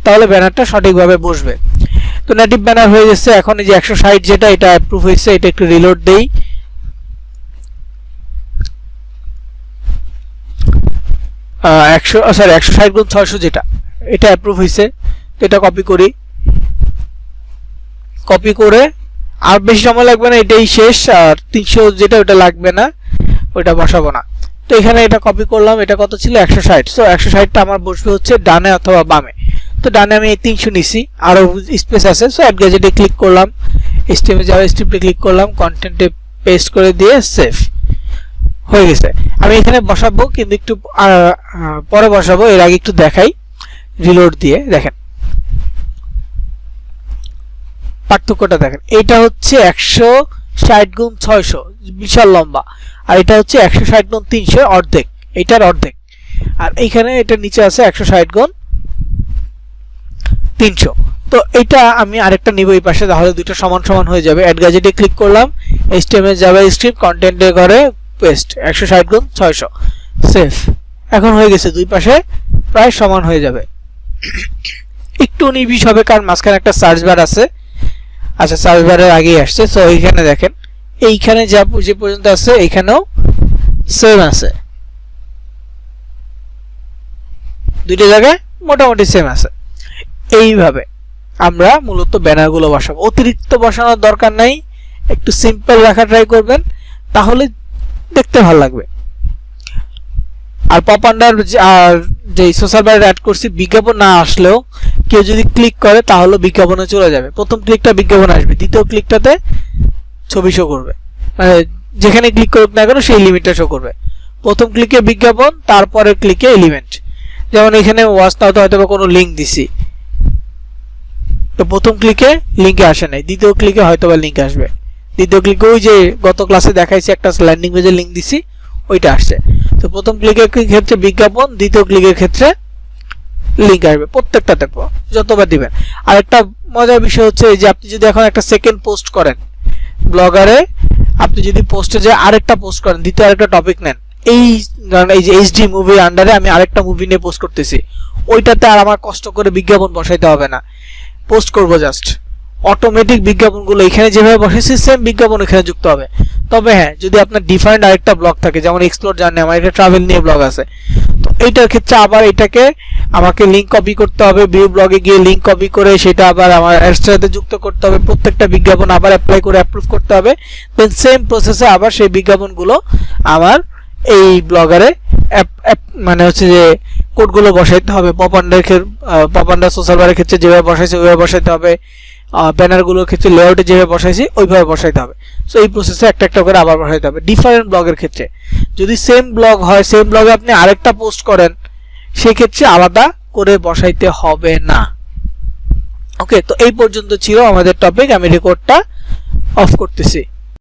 Speaker 1: তাহলে ব্যানারটা সঠিকভাবে বসবে। তো নেটিভ ব্যানার হয়ে গেছে। এখন এই যে 160 যেটা এটা অ্যাপ্রুভ হয়েছে, এটা একটু রিলোড দেই। 160x600 যেটা এটা অ্যাপ্রুভ হয়েছে। তো এটা কপি করি, কপি করে আর বেশি সময় লাগবে না, এটাই শেষ। আর 300 যেটা ওটা লাগবে না, ওটা বসাবো না। তো এখানে এটা কপি করলাম, এটা কত ছিল 160। সো 160টা আমার বসবে হচ্ছে ডানে অথবা বামে। তো ডানে আমি 300 নিছি, আরো স্পেস আছে। সো অ্যাড গ্যাজেটে ক্লিক করলাম, HTML জাভাস্ক্রিপ্টে ক্লিক করলাম, কন্টেন্টে পেস্ট করে দিয়ে সেভ হয়ে গেছে। আমি এখানে বসাবো কিন্তু একটু পরে বসাবো, এর আগে একটু দেখাই রিলোড দিয়ে। দেখেন পার্থক্যটা দেখেন, এটা হচ্ছে 160x600 বিশাল লম্বা, আর এটা হচ্ছে 160x300 অর্ধেক, এটার অর্ধেক। আর এইখানে এটা নিচে আছে 160x300। তো এটা আমি আরেকটা নিব এই পাশে, তাহলে দুটো সমান সমান হয়ে যাবে। অ্যাড গ্যাজেটে ক্লিক করলাম, HTML জাভাস্ক্রিপ্ট কন্টেন্টে করে পেস্ট 160x600 সেভ। এখন হয়ে গেছে, দুই পাশে প্রায় সমান হয়ে যাবে। একটু নিবিশ হবে কারণ মাঝখানে একটা সার্চ বার আছে। আচ্ছা, সার্চ বারের আগেই আসছে। সো এইখানে দেখেন, এইখানে যে পর্যন্ত আছে এইখানেও সেম আছে, দুইটা জায়গায় মোটামুটি সেম আছে। এইভাবে আমরা মূলত ব্যানারগুলো বসাবো। অতিরিক্ত বসানোর দরকার নাই, একটু সিম্পল রাখা ট্রাই করবেন, তাহলে দেখতে ভালো লাগবে। আর পপ আন্ডার আর যে সোশ্যাল বারে অ্যাড করছি, বিজ্ঞাপন না আসলেও কেউ যদি ক্লিক করে তাহলে বিজ্ঞাপনে চলে যাবে। প্রথম ক্লিকটা বিজ্ঞাপন আসবে, দ্বিতীয় ক্লিকটাতে ছবি শো করবে, মানে যেখানে ক্লিক করুক না কেন সেই লিমিটটা শো করবে। প্রথম ক্লিকে বিজ্ঞাপন, তারপরে ক্লিকে এলিমেন্ট। যেমন এখানে ওয়াচ নাওতে হয়তো কোনো লিঙ্ক দিছি, তো প্রথম ক্লিকে লিঙ্কে আসে নাই, দ্বিতীয় ক্লিকে হয়তো বা লিঙ্ক আসবে। দ্বিতীয় ক্লিকে ওই যে গত ক্লাসে দেখাইছি একটা ল্যান্ডিং পেজের লিঙ্ক দিছি, ওইটা আসছে। তো প্রথম ক্লিকের ক্ষেত্রে বিজ্ঞাপন, দ্বিতীয় ক্লিকের ক্ষেত্রে লিঙ্ক আসবে, প্রত্যেকটা দেখবো যতবার দিবেন। আর একটা মজার বিষয় হচ্ছে যে আপনি যদি এখন একটা সেকেন্ড পোস্ট করেন ব্লগারে, আপনি যদি পোস্টে যে আরেকটা পোস্ট করেন, দ্বিতীয় আরেকটা টপিক নেন, এই যে HD মুভির আন্ডারে আমি আরেকটা মুভি নিয়ে পোস্ট করতেছি, ওইটাতে আর আমার কষ্ট করে বিজ্ঞাপন বসাইতে হবে না, পোস্ট করবো জাস্ট অটোমেটিক। বিজ্ঞাপনগুলো এখানে যেভাবে বসেছি সেম বিজ্ঞাপন এখানে যুক্ত হবে। তবে হ্যাঁ, যদি আপনার ডিফারেন্ট আরেকটা ব্লগ থাকে, যেমন এক্সপ্লোর জার্নি, আমার একটা ট্রাভেল নিয়ে ব্লগ আছে, তো এইটার ক্ষেত্রে আবার এটাকে আমাকে লিঙ্ক কপি করতে হবে, ভিউ ব্লগে গিয়ে লিঙ্ক কপি করে সেটা আবার আমার অ্যাডস সাথে যুক্ত করতে হবে, প্রত্যেকটা বিজ্ঞাপন আবার অ্যাপ্লাই করে অ্যাপ্রুভ করতে হবে। দেন সেম প্রসেসে আবার সেই বিজ্ঞাপনগুলো আমার এই ব্লগারে মানে হচ্ছে যে কোডগুলো বসাইতে হবে। পপ আন্ডার সোশ্যাল বারের ক্ষেত্রে যেভাবে বসাইছে ওইভাবে বসাইতে হবে, ব্যানারগুলোর ক্ষেত্রে লেআউটে যেভাবে বসাইছি ওইভাবে বসাইতে হবে। সো এই প্রসেসে একটা একটা করে আবার বসাইতে হবে। ডিফারেন্ট ব্লগের ক্ষেত্রে যদি সেম ব্লগ হয়, সেম ব্লগে আপনি আরেকটা পোস্ট করেন, সেক্ষেত্রে আলাদা করে বসাইতে হবে না। ওকে, তো এই পর্যন্ত ছিল আমাদের টপিক। আমি রেকর্ডটা অফ করতেছি।